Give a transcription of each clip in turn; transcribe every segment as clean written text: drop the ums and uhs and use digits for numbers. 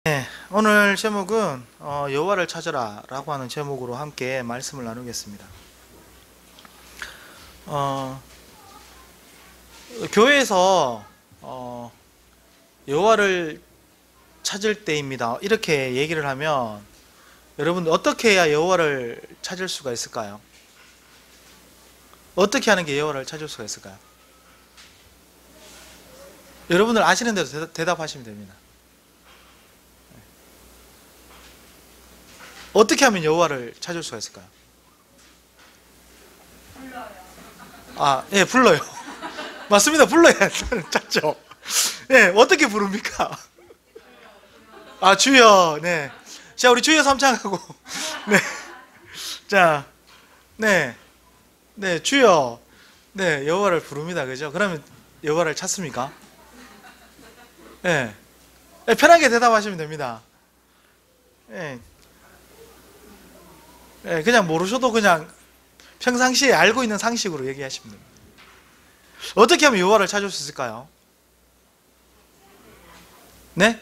네, 오늘 제목은 여호와를 찾으라 라고 하는 제목으로 함께 말씀을 나누겠습니다. 교회에서 여호와를 찾을 때입니다 이렇게 얘기를 하면 여러분 어떻게 해야 여호와를 찾을 수가 있을까요? 어떻게 하는 게 여호와를 찾을 수가 있을까요? 여러분들 아시는 대로 대답하시면 됩니다. 어떻게 하면 여호와를 찾을 수가 있을까요? 예, 불러요. 맞습니다. 불러야 찾죠. 네, 어떻게 부릅니까? 주여. 네. 자, 우리 주여 삼창하고. 네. 자, 네. 네, 주여. 네, 여호와를 부릅니다. 그죠? 그러면 여호와를 찾습니까? 네. 네, 편하게 대답하시면 됩니다. 네. 네, 그냥 모르셔도 그냥 평상시에 알고 있는 상식으로 얘기하시면 됩니다. 어떻게 하면 여호와를 찾을 수 있을까요? 네?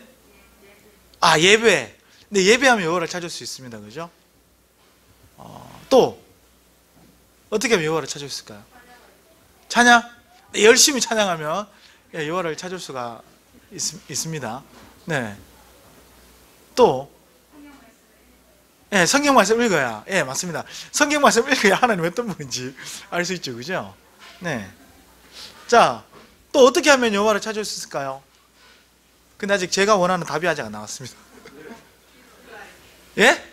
예배. 네, 예배하면 여호와를 찾을 수 있습니다. 그죠? 또 어떻게 하면 여호와를 찾을 수 있을까요? 찬양? 네, 열심히 찬양하면 여호와를 찾을 수가 있습니다. 네. 또 예, 성경 말씀 읽어야. 예, 맞습니다. 성경 말씀 읽어야 하나님 어떤 분인지 알 수 있죠. 그죠? 네. 자, 또 어떻게 하면 여호와를 찾을 수 있을까요? 근데 아직 제가 원하는 답이 아직 안 나왔습니다. 예?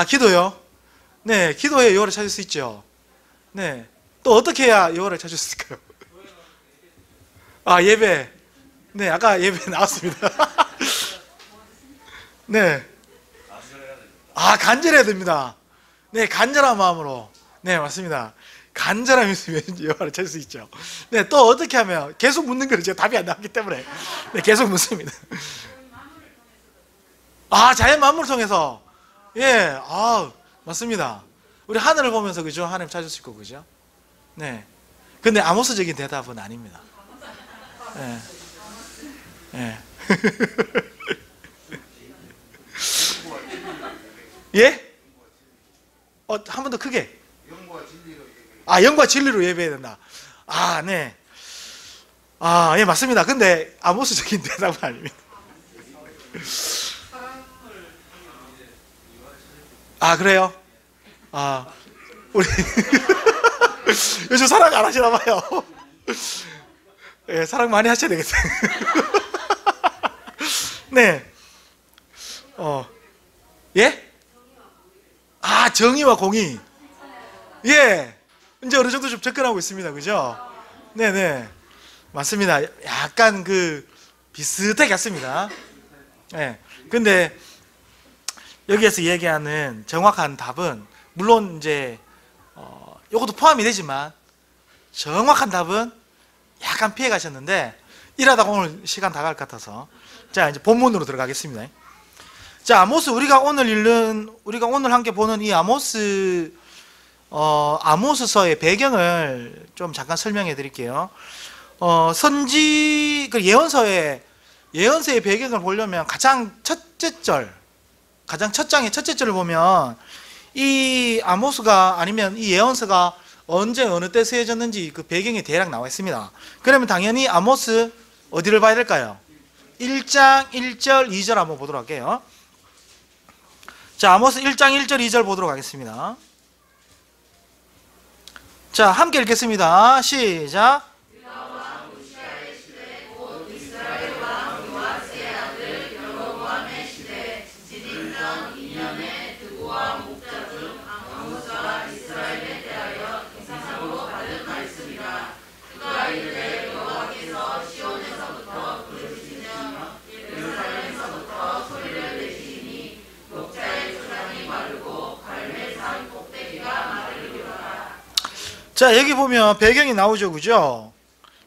기도요? 네, 기도해 여호와를 찾을 수 있죠. 네. 또 어떻게 해야 여호와를 찾을 수 있을까요? 예배. 네, 아까 예배 나왔습니다. 네. 간절해야 됩니다. 네, 간절한 마음으로. 네, 맞습니다. 간절함이 있으면 여호와를 찾을 수 있죠. 네, 또 어떻게 하면 계속 묻는 거는 제가 답이 안 나왔기 때문에 네, 계속 묻습니다. 자연 만물을 통해서. 예, 맞습니다. 우리 하늘을 보면서 그죠? 하나님 찾을 수 있고 그죠? 네. 근데 아모스적인 대답은 아닙니다. 예. 예. 예? 한 번 더 크게. 영과 진리로 예배해야 된다. 네. 예, 맞습니다. 근데 아모스적인 대답은 아닙니다. 그래요? 우리 요즘 사랑 안 하시나 봐요. 예, 사랑 많이 하셔야 되겠어요. 네. 예? 정의와 공의. 예. 이제 어느 정도 좀 접근하고 있습니다. 그죠? 네네. 맞습니다. 약간 비슷하게 같습니다. 예. 근데 여기에서 얘기하는 정확한 답은, 물론 이제, 요것도 포함이 되지만, 정확한 답은 약간 피해 가셨는데, 이러다가 오늘 시간 다 갈 것 같아서. 자, 이제 본문으로 들어가겠습니다. 자, 아모스, 우리가 오늘 함께 보는 이 아모스서의 배경을 좀 잠깐 설명해 드릴게요. 예언서의 배경을 보려면 가장 첫 장의 첫째 절을 보면 이 아모스가 아니면 이 예언서가 언제 어느 때 쓰여졌는지 그 배경이 대략 나와 있습니다. 그러면 당연히 아모스 어디를 봐야 될까요? 1장 1절 2절 한번 보도록 할게요. 자, 아모스 1장 1절 2절 보도록 하겠습니다. 자, 함께 읽겠습니다. 시작. 자, 여기 보면 배경이 나오죠. 그죠?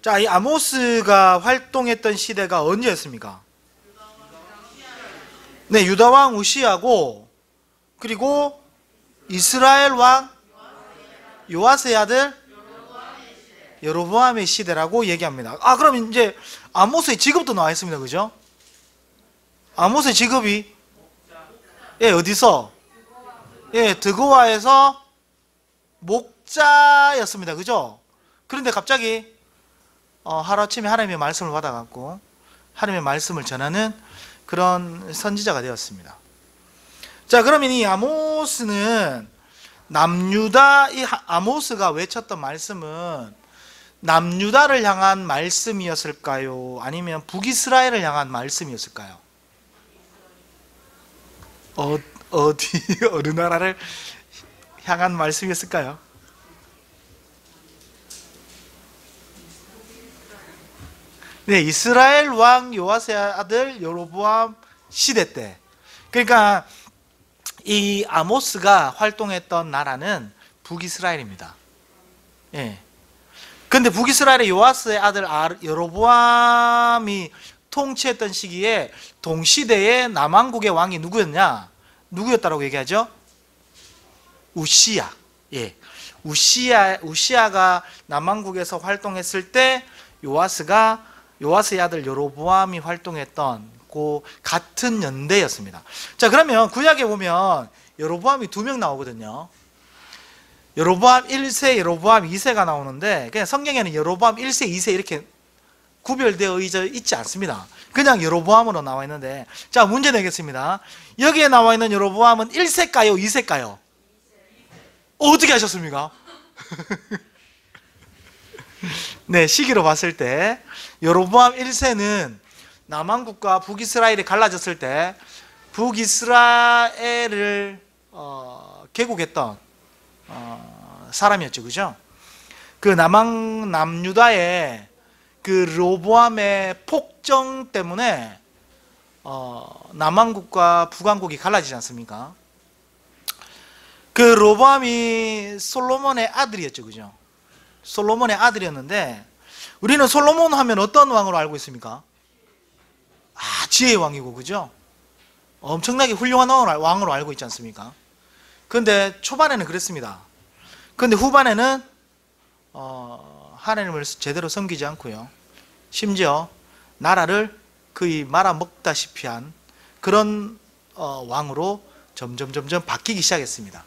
자, 이 아모스가 활동했던 시대가 언제였습니까? 네, 유다왕 우시야고, 그리고 이스라엘 왕 요아스의 아들 여로보암의 시대라고 얘기합니다. 그럼 이제 아모스의 직업도 나와 있습니다. 그죠? 아모스의 직업이 예, 어디서? 예, 드고아에서 목자였습니다. 그죠? 그런데 갑자기 하루아침에 하나님의 말씀을 받아갖고 하나님의 말씀을 전하는 그런 선지자가 되었습니다. 자, 그러면 이 아모스는 이 아모스가 외쳤던 말씀은 남유다를 향한 말씀이었을까요? 아니면 북이스라엘을 향한 말씀이었을까요? 어디 어느 나라를 향한 말씀이었을까요? 네, 이스라엘 왕 요아스의 아들 여로보암 시대 때. 그러니까 이 아모스가 활동했던 나라는 북이스라엘입니다. 예. 근데 북이스라엘의 요아스의 아들 여로보암이 통치했던 시기에 동시대에 남왕국의 왕이 누구였다라고 얘기하죠? 우시야. 예. 우시야가 남왕국에서 활동했을 때 요아스의 아들 여로보암이 활동했던 그 같은 연대였습니다. 자, 그러면 구약에 보면 여로보암이 2명 나오거든요. 여로보암 1세, 여로보암 2세가 나오는데 그냥 성경에는 여로보암 1세, 2세 이렇게 구별되어 있지 않습니다. 그냥 여로보암으로 나와 있는데, 자, 문제 내겠습니다. 여기에 나와 있는 여로보암은 1세일까요? 2세일까요? 어떻게 하셨습니까? 네, 시기로 봤을 때 여로보암 1세는 남왕국과 북이스라엘이 갈라졌을 때 북이스라엘을 개국했던 사람이었죠. 그죠? 그 남유다의 그 로보암의 폭정 때문에 남왕국과 북왕국이 갈라지지 않습니까? 그 로보암이 솔로몬의 아들이었죠. 그죠? 솔로몬의 아들이었는데 우리는 솔로몬 하면 어떤 왕으로 알고 있습니까? 지혜의 왕이고, 그죠? 엄청나게 훌륭한 왕으로 알고 있지 않습니까? 근데 초반에는 그랬습니다. 근데 후반에는 하나님을 제대로 섬기지 않고요, 심지어 나라를 거의 말아먹다시피 한 그런 왕으로 점점 바뀌기 시작했습니다.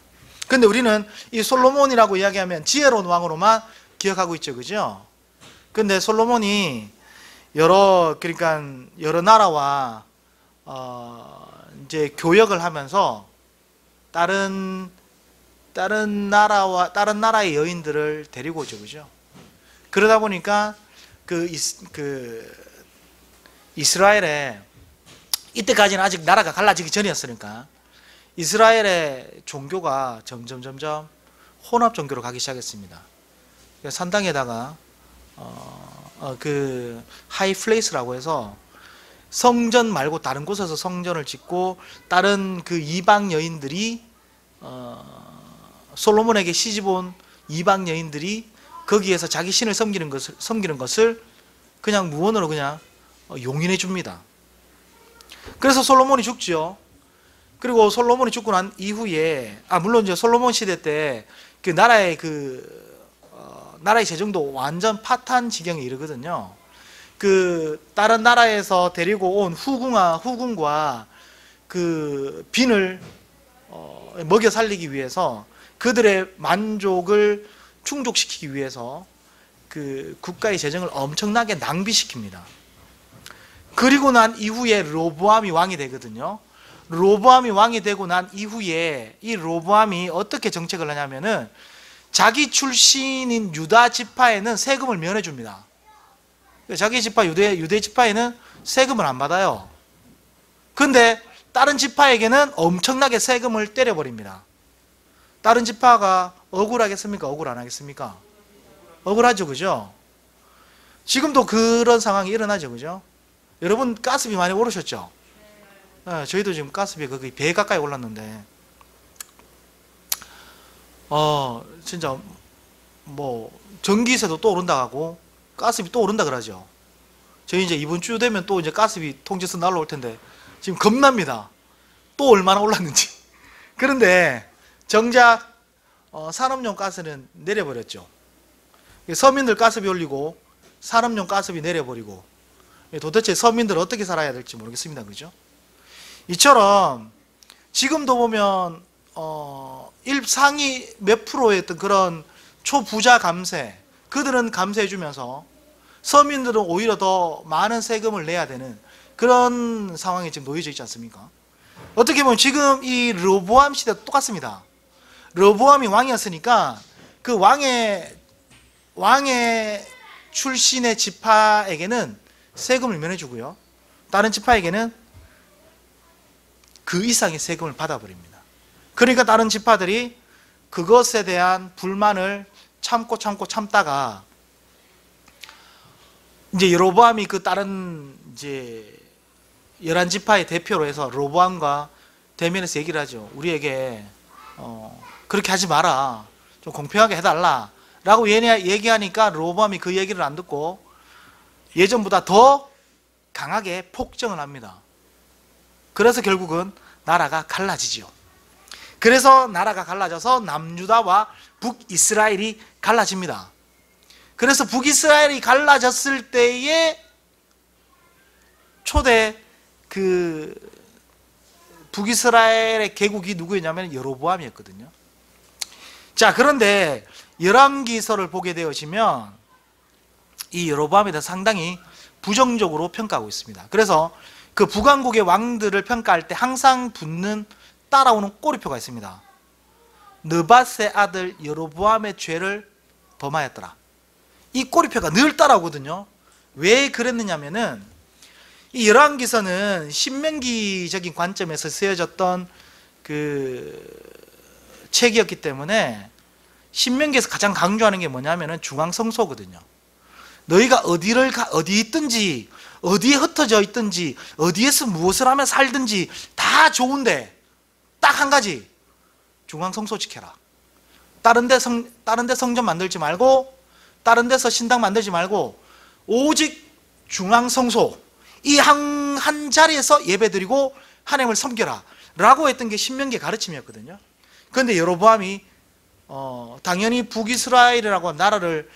근데 우리는 이 솔로몬이라고 이야기하면 지혜로운 왕으로만 기억하고 있죠. 그죠? 근데 솔로몬이 그러니까 여러 나라와 이제 교역을 하면서 다른 나라의 여인들을 데리고 오죠. 그죠? 그러다 보니까 그 이스라엘에, 이때까지는 아직 나라가 갈라지기 전이었으니까 이스라엘의 종교가 점점 혼합 종교로 가기 시작했습니다. 산당에다가 그 하이플레이스라고 해서 성전 말고 다른 곳에서 성전을 짓고 다른 그 이방 여인들이 솔로몬에게 시집온 이방 여인들이 거기에서 자기 신을 섬기는 것을 그냥 무언으로 그냥 용인해 줍니다. 그래서 솔로몬이 죽죠. 그리고 솔로몬이 죽고 난 이후에 물론 이제 솔로몬 시대 때 그 나라의 재정도 완전 파탄 지경에 이르거든요. 그 다른 나라에서 데리고 온 후궁과 그 빈을 먹여 살리기 위해서 그들의 만족을 충족시키기 위해서 그 국가의 재정을 엄청나게 낭비시킵니다. 그리고 난 이후에 로보암이 왕이 되거든요. 로보암이 왕이 되고 난 이후에 이 로보암이 어떻게 정책을 하냐면은 자기 출신인 유다 지파에는 세금을 면해 줍니다. 자기 지파 유대 지파에는 세금을 안 받아요. 근데 다른 지파에게는 엄청나게 세금을 때려버립니다. 다른 지파가 억울하겠습니까? 억울 안 하겠습니까? 억울하죠. 그죠? 지금도 그런 상황이 일어나죠. 그죠? 여러분 가스비 많이 오르셨죠? 네, 저희도 지금 가스비 거의 배 가까이 올랐는데 진짜 뭐 전기세도 또 오른다 하고 가스비 또 오른다 그러죠. 저희 이제 이번 주 되면 또 이제 가스비 통지서 날라올 텐데 지금 겁납니다. 또 얼마나 올랐는지. 그런데 정작 산업용 가스는 내려버렸죠. 서민들 가스비 올리고 산업용 가스비 내려버리고 도대체 서민들 어떻게 살아야 될지 모르겠습니다. 그죠? 이처럼 지금도 보면 상위 몇 프로의 어떤 그런 초부자 감세, 그들은 감세해 주면서 서민들은 오히려 더 많은 세금을 내야 되는 그런 상황에 지금 놓여져 있지 않습니까? 어떻게 보면 지금 이 르호보암 시대도 똑같습니다. 르호보암이 왕이었으니까 그 왕의 출신의 지파에게는 세금을 면해주고요, 다른 지파에게는 그 이상의 세금을 받아버립니다. 그러니까 다른 지파들이 그것에 대한 불만을 참다가 이제 여로보암이 그 다른 이제 11지파의 대표로 해서 르호보암과 대면해서 얘기를 하죠. 우리에게 그렇게 하지 마라, 좀 공평하게 해달라 라고 얘기하니까 르호보암이 그 얘기를 안 듣고 예전보다 더 강하게 폭정을 합니다. 그래서 결국은 나라가 갈라지죠. 그래서 나라가 갈라져서 남유다와 북이스라엘이 갈라집니다. 그래서 북이스라엘이 갈라졌을 때에 초대 그 북이스라엘의 개국이 누구였냐면 여로보암이었거든요. 자, 그런데 열왕기서를 보게 되어지면 이 여로보암에 대해서 상당히 부정적으로 평가하고 있습니다. 그래서 그 북왕국의 왕들을 평가할 때 항상 따라오는 꼬리표가 있습니다. 느밧의 아들 여로보암의 죄를 범하였더라. 이 꼬리표가 늘 따라오거든요. 왜 그랬느냐면은 이 열왕기서는 신명기적인 관점에서 쓰여졌던 그 책이었기 때문에 신명기에서 가장 강조하는 게 뭐냐면은 중앙성소거든요. 너희가 어디 있든지, 어디에 흩어져 있든지, 어디에서 무엇을 하며 살든지 다 좋은데 딱 한 가지, 중앙성소 지켜라. 다른 데 성전 만들지 말고, 다른 데서 신당 만들지 말고 오직 중앙성소 이 한 자리에서 예배드리고 하나님을 섬겨라 라고 했던 게 신명기의 가르침이었거든요. 그런데 여로보암이 당연히 북이스라엘이라고 나라를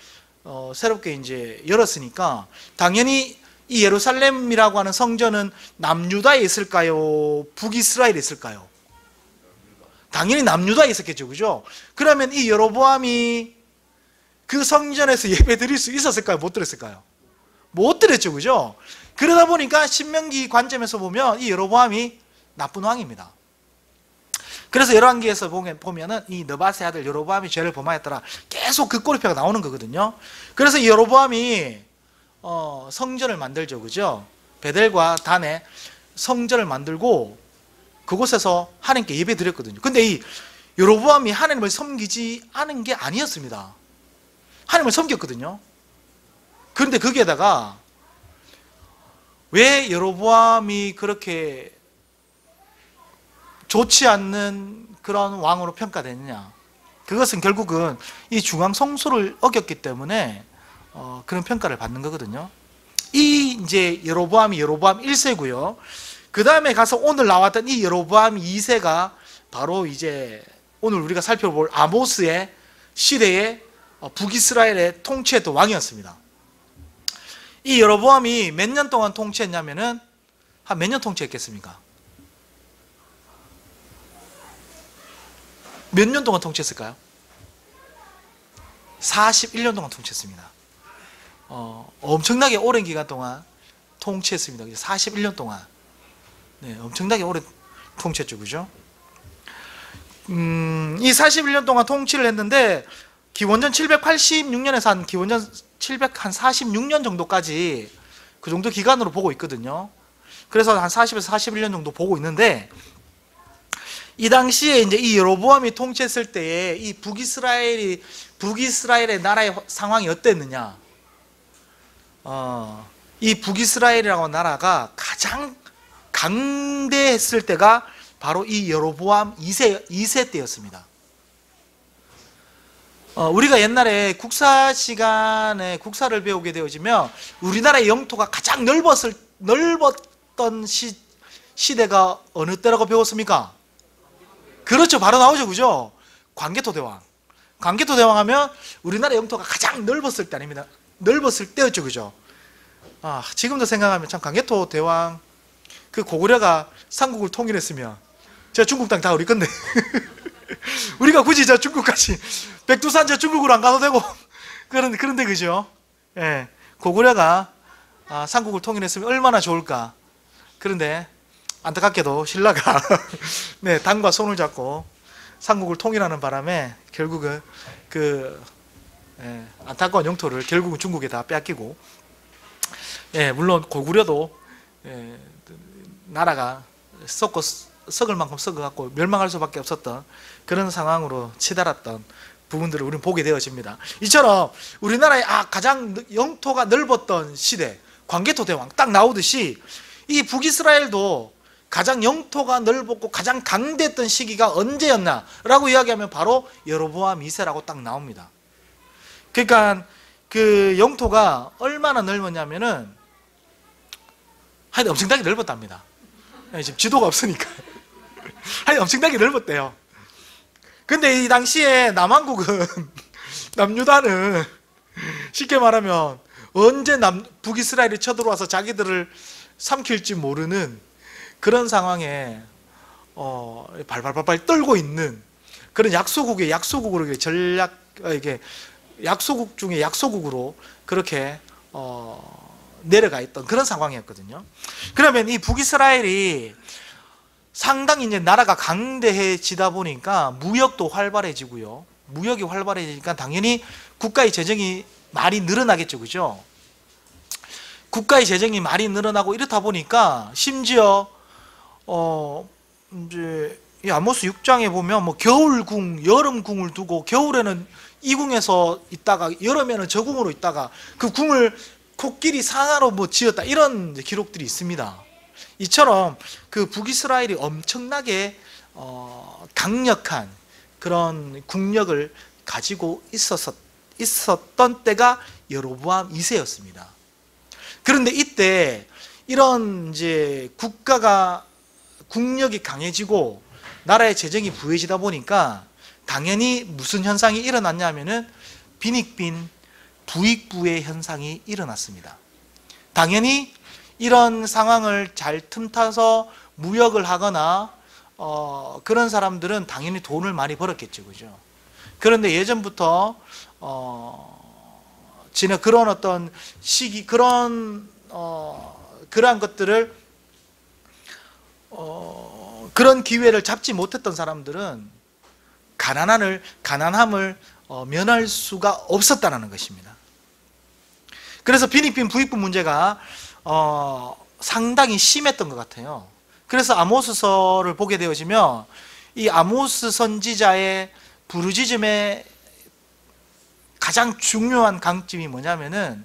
새롭게 이제 열었으니까 당연히 이 예루살렘이라고 하는 성전은 남유다에 있을까요? 북이스라엘에 있을까요? 당연히 남유다에 있었겠죠, 그죠? 그러면 이 여로보암이 그 성전에서 예배 드릴 수 있었을까요? 못 드렸을까요? 못 드렸죠, 그죠? 그러다 보니까 신명기 관점에서 보면 이 여로보암이 나쁜 왕입니다. 그래서 열왕기에서 보면은 이 느밧의 아들 여로보암이 죄를 범하였더라, 계속 그 꼬리표가 나오는 거거든요. 그래서 이 여로보암이 성전을 만들죠, 그죠? 베델과 단에 성전을 만들고 그곳에서 하나님께 예배 드렸거든요. 근데 이 여로보암이 하나님을 섬기지 않은 게 아니었습니다. 하나님을 섬겼거든요. 그런데 거기에다가 왜 여로보암이 그렇게 좋지 않는 그런 왕으로 평가됐느냐? 그것은 결국은 이 중앙성소를 어겼기 때문에 그런 평가를 받는 거거든요. 이 이제 여로보암이 여로보암 1세고요. 그 다음에 가서 오늘 나왔던 이 여로보암 2세가 바로 이제 오늘 우리가 살펴볼 아모스의 시대에 북이스라엘의 통치했던 왕이었습니다. 이 여로보암이 몇 년 동안 통치했냐면은 한 몇 년 통치했겠습니까? 몇 년 동안 통치했을까요? 41년 동안 통치했습니다. 엄청나게 오랜 기간 동안 통치했습니다. 41년 동안. 네, 엄청나게 오래 통치했죠, 그죠? 이 41년 동안 통치를 했는데 기원전 786년에서 한 기원전 746년 정도까지 그 정도 기간으로 보고 있거든요. 그래서 한 40에서 41년 정도 보고 있는데 이 당시에 이제 이 여로보암이 통치했을 때에 이 북이스라엘의 나라의 상황이 어땠느냐? 이 북이스라엘이라고 하는 나라가 가장 강대했을 때가 바로 이 여로보암 2세 때였습니다. 우리가 옛날에 국사 시간에 국사를 배우게 되어지면 우리나라의 영토가 가장 넓었던 시대가 어느 때라고 배웠습니까? 그렇죠, 바로 나오죠, 그죠? 광개토대왕. 광개토대왕 하면 우리나라 영토가 가장 넓었을 때 아닙니다. 넓었을 때였죠, 그죠? 지금도 생각하면 참 광개토대왕 그 고구려가 삼국을 통일했으면 저 중국 땅 다 우리 건데 우리가 굳이 저 중국까지 백두산 저 중국으로 안 가도 되고 그런데 그죠? 예, 고구려가 삼국을 통일했으면 얼마나 좋을까. 그런데 안타깝게도 신라가 네, 당과 손을 잡고 삼국을 통일하는 바람에 결국은 안타까운 영토를 결국은 중국에 다 뺏기고, 물론 고구려도 나라가 썩을 만큼 썩어갖고 멸망할 수밖에 없었던 그런 상황으로 치달았던 부분들을 우리는 보게 되어집니다. 이처럼 우리나라의 가장 영토가 넓었던 시대, 광개토 대왕 딱 나오듯이 이 북이스라엘도 가장 영토가 넓었고 가장 강대했던 시기가 언제였나 라고 이야기하면 바로 여로보암 2세라고 딱 나옵니다. 그러니까 그 영토가 얼마나 넓었냐면은 하여튼 엄청나게 넓었답니다. 지금 지도가 없으니까 하여튼 엄청나게 넓었대요. 근데 이 당시에 남한국은 남유다는 쉽게 말하면 언제 북이스라엘이 쳐들어와서 자기들을 삼킬지 모르는 그런 상황에 발발발발 떨고 있는 그런 약소국의 약소국으로 이게 약소국 중에 약소국으로 그렇게 내려가 있던 그런 상황이었거든요. 그러면 이 북이스라엘이 상당히 이제 나라가 강대해지다 보니까 무역도 활발해지고요. 무역이 활발해지니까 당연히 국가의 재정이 많이 늘어나겠죠, 그죠? 국가의 재정이 많이 늘어나고 이렇다 보니까 심지어 이제 이 아모스 6장에 보면 뭐 겨울궁, 여름궁을 두고 겨울에는 이 궁에서 있다가 여름에는 저 궁으로 있다가 그 궁을 코끼리 상하로 뭐 지었다 이런 기록들이 있습니다. 이처럼 그 북이스라엘이 엄청나게 강력한 그런 국력을 가지고 있었던 때가 여로보암 2세였습니다. 그런데 이때 이런 이제 국가가 국력이 강해지고 나라의 재정이 부해지다 보니까 당연히 무슨 현상이 일어났냐면은 빈익빈 부익부의 현상이 일어났습니다. 당연히 이런 상황을 잘 틈타서 무역을 하거나 그런 사람들은 당연히 돈을 많이 벌었겠죠, 그죠? 그런데 예전부터 그런 어떤 시기 그러한 것들을 그런 기회를 잡지 못했던 사람들은 가난함을 면할 수가 없었다는 것입니다. 그래서 빈익빈 부익부 문제가 상당히 심했던 것 같아요. 그래서 아모스서를 보게 되어지면 이 아모스 선지자의 부르짖음의 가장 중요한 강점이 뭐냐면은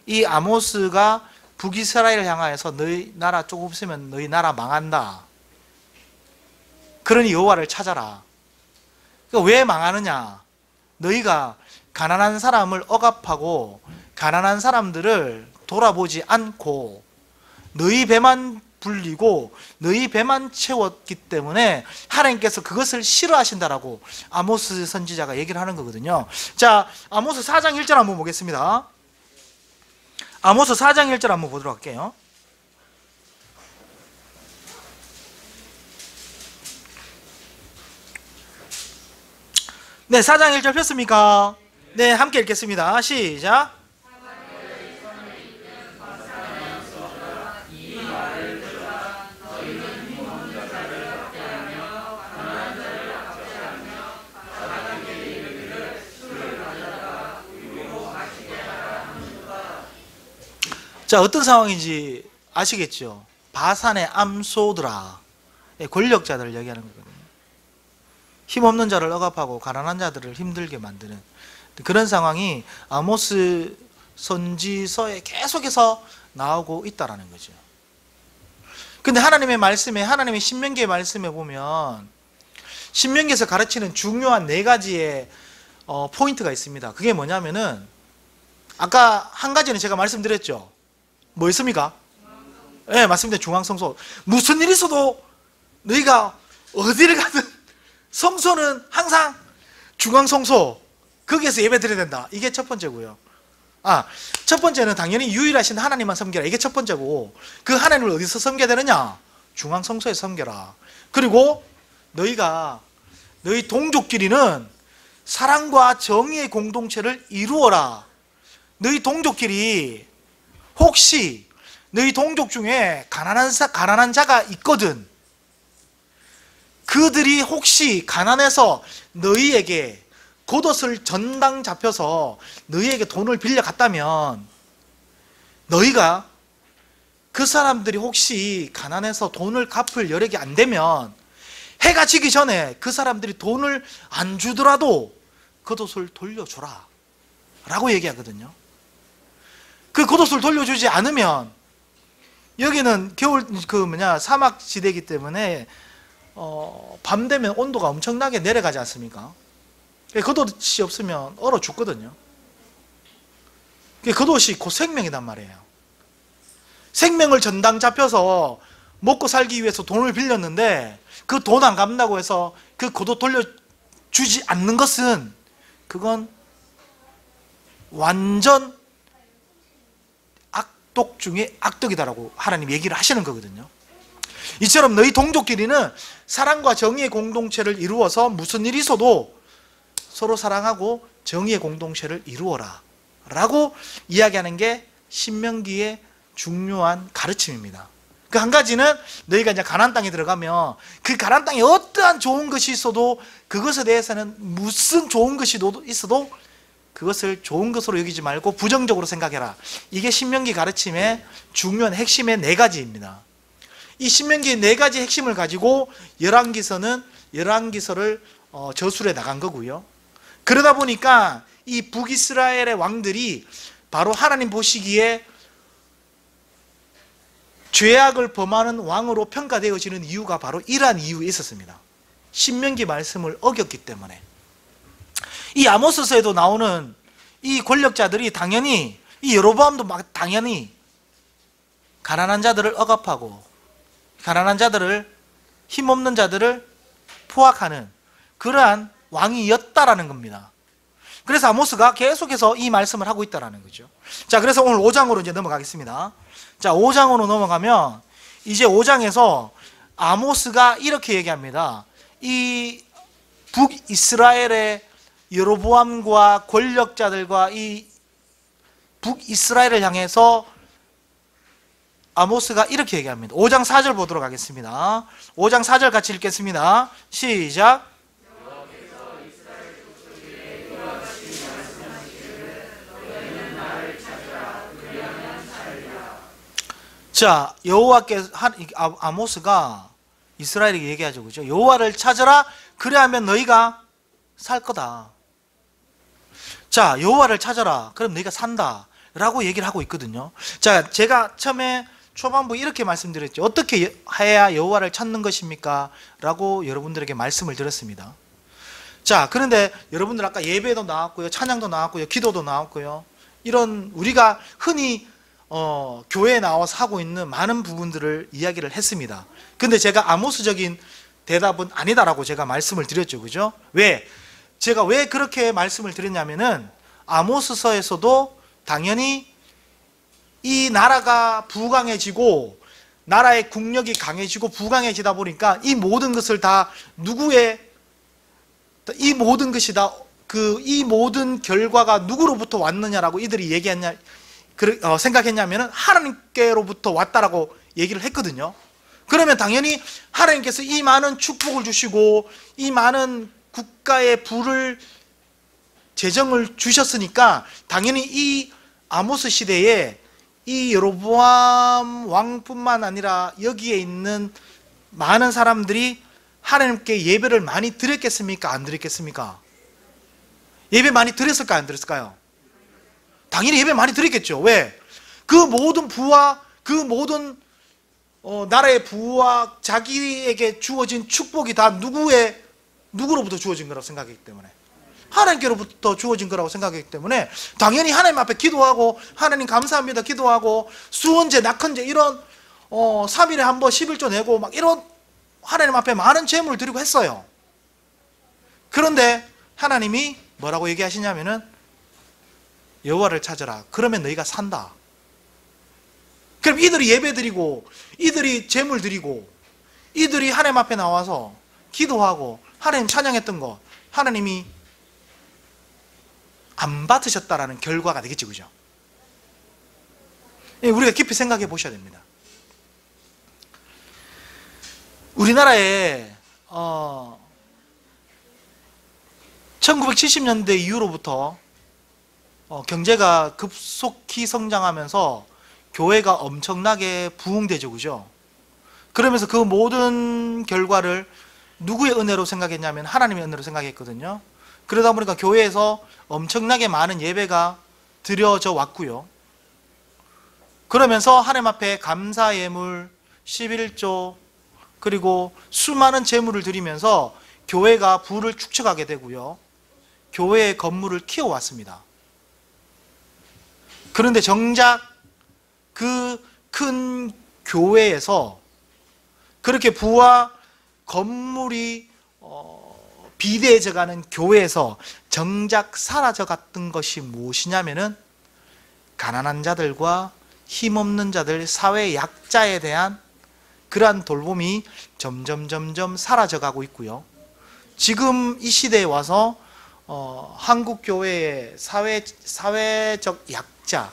이 아모스가 북이스라엘을 향하여서 너희 나라 조금 있으면 너희 나라 망한다. 그러니 여호와를 찾아라. 그러니까 왜 망하느냐? 너희가 가난한 사람을 억압하고 가난한 사람들을 돌아보지 않고 너희 배만 불리고 너희 배만 채웠기 때문에 하나님께서 그것을 싫어하신다라고 아모스 선지자가 얘기를 하는 거거든요. 자, 아모스 4장 1절 한번 보겠습니다. 아모스 4장 1절 한번 보도록 할게요. 네, 4장 1절 폈습니까? 네, 함께 읽겠습니다. 시작. 자, 어떤 상황인지 아시겠죠? 바산의 암소들아, 권력자들을 얘기하는 거거든요. 힘없는 자를 억압하고 가난한 자들을 힘들게 만드는 그런 상황이 아모스 선지서에 계속해서 나오고 있다라는 거죠. 근데 하나님의 말씀에, 하나님의 신명기의 말씀에 보면 신명기에서 가르치는 중요한 4가지의 포인트가 있습니다. 그게 뭐냐면은 아까 한 가지는 제가 말씀드렸죠. 뭐 있습니까? 네, 맞습니다. 중앙성소. 무슨 일이 있어도 너희가 어디를 가든 성소는 항상 중앙성소, 거기에서 예배 드려야 된다. 이게 첫 번째고요. 첫 번째는 당연히 유일하신 하나님만 섬겨라. 이게 첫 번째고, 그 하나님을 어디서 섬겨야 되느냐? 중앙성소에서 섬겨라. 그리고 너희 동족끼리는 사랑과 정의의 공동체를 이루어라. 너희 동족끼리 혹시 너희 동족 중에 가난한 자가 있거든. 그들이 혹시 가난해서 너희에게 겉옷을 전당 잡혀서 너희에게 돈을 빌려갔다면, 너희가 그 사람들이 혹시 가난해서 돈을 갚을 여력이 안 되면 해가 지기 전에 그 사람들이 돈을 안 주더라도 겉옷을 돌려줘라 라고 얘기하거든요. 그 겉옷을 돌려주지 않으면, 여기는 겨울 사막 지대이기 때문에 밤 되면 온도가 엄청나게 내려가지 않습니까? 겉옷이 없으면 얼어 죽거든요. 겉옷이 곧 생명이단 말이에요. 생명을 전당 잡혀서 먹고 살기 위해서 돈을 빌렸는데 그 돈 안 갚는다고 해서 그 겉옷 돌려주지 않는 것은, 그건 완전 악독 중에 악독이다라고 하나님 얘기를 하시는 거거든요. 이처럼 너희 동족끼리는 사랑과 정의의 공동체를 이루어서 무슨 일이 있어도 서로 사랑하고 정의의 공동체를 이루어라 라고 이야기하는 게 신명기의 중요한 가르침입니다. 그 한 가지는, 너희가 이제 가나안 땅에 들어가면 그 가나안 땅에 어떠한 좋은 것이 있어도, 그것에 대해서는 무슨 좋은 것이 있어도 그것을 좋은 것으로 여기지 말고 부정적으로 생각해라. 이게 신명기 가르침의 중요한 핵심의 4가지입니다. 이 신명기의 4가지 핵심을 가지고 열왕기서를 저술해 나간 거고요. 그러다 보니까 이 북이스라엘의 왕들이 바로 하나님 보시기에 죄악을 범하는 왕으로 평가되어지는 이유가 바로 이러한 이유에 있었습니다. 신명기 말씀을 어겼기 때문에. 이 아모스서에도 나오는 이 권력자들이 당연히, 이 여로보암도 당연히 가난한 자들을 억압하고 가난한 자들을, 힘없는 자들을 포악하는 그러한 왕이었다라는 겁니다. 그래서 아모스가 계속해서 이 말씀을 하고 있다라는 거죠. 자, 그래서 오늘 5장으로 이제 넘어가겠습니다. 자, 5장으로 넘어가면 이제 5장에서 아모스가 이렇게 얘기합니다. 이 북이스라엘의 여로보암과 권력자들과 이 북이스라엘을 향해서 아모스가 이렇게 얘기합니다. 5장 4절 보도록 하겠습니다. 5장 4절 같이 읽겠습니다. 시작. 자, 아모스가 이스라엘에게 얘기하죠, 그죠? 여호와를 찾아라, 그래야면 너희가 살 거다. 자, 여호와를 찾아라, 그럼 너희가 산다 라고 얘기를 하고 있거든요. 자, 제가 처음에 초반부 이렇게 말씀드렸죠. 어떻게 해야 여호와를 찾는 것입니까? 라고 여러분들에게 말씀을 드렸습니다. 자, 그런데 여러분들 아까 예배도 나왔고요, 찬양도 나왔고요, 기도도 나왔고요, 이런 우리가 흔히 교회에 나와서 하고 있는 많은 부분들을 이야기를 했습니다. 근데 제가 아모스적인 대답은 아니다라고 제가 말씀을 드렸죠, 그죠? 제가 왜 그렇게 말씀을 드렸냐면은, 아모스서에서도 당연히 이 나라가 부강해지고 나라의 국력이 강해지고 부강해지다 보니까 이 모든 것을 다 이 모든 것이 다 이 모든 결과가 누구로부터 왔느냐라고 이들이 생각했냐면은 하나님께로부터 왔다라고 얘기를 했거든요. 그러면 당연히 하나님께서 이 많은 축복을 주시고 이 많은 국가의 재정을 주셨으니까 당연히 이 아모스 시대에 이 여로보암 왕뿐만 아니라 여기에 있는 많은 사람들이 하나님께 예배를 많이 드렸겠습니까? 안 드렸겠습니까? 예배 많이 드렸을까요? 안 드렸을까요? 당연히 예배 많이 드렸겠죠. 왜? 그 모든 부와 그 모든 나라의 부와 자기에게 주어진 축복이 다 누구로부터 주어진 거라고 생각했기 때문에, 하나님께로부터 주어진 거라고 생각했기 때문에 당연히 하나님 앞에 기도하고, 하나님 감사합니다 기도하고, 수언제, 낙헌제 이런 3일에 한 번 11조 내고 막 이런 하나님 앞에 많은 제물을 드리고 했어요. 그런데 하나님이 뭐라고 얘기하시냐면은, 여호와를 찾아라. 그러면 너희가 산다. 그럼 이들이 예배드리고 이들이 제물 드리고 이들이 하나님 앞에 나와서 기도하고 하나님 찬양했던 거 하나님이 안 받으셨다라는 결과가 되겠죠. 그죠? 우리가 깊이 생각해 보셔야 됩니다. 우리나라에 1970년대 이후로부터 경제가 급속히 성장하면서 교회가 엄청나게 부흥되죠. 그죠? 그러면서 그 모든 결과를 누구의 은혜로 생각했냐면 하나님의 은혜로 생각했거든요. 그러다 보니까 교회에서 엄청나게 많은 예배가 드려져 왔고요. 그러면서 하나님 앞에 감사 예물, 11조 그리고 수많은 제물을 드리면서 교회가 부를 축적하게 되고요. 교회의 건물을 키워왔습니다. 그런데 정작 그 큰 교회에서 그렇게 부와 건물이 비대해져가는 교회에서 정작 사라져갔던 것이 무엇이냐면은 가난한 자들과 힘없는 자들, 사회 약자에 대한 그러한 돌봄이 점점 사라져가고 있고요. 지금 이 시대에 와서 한국 교회의 사회적 약자,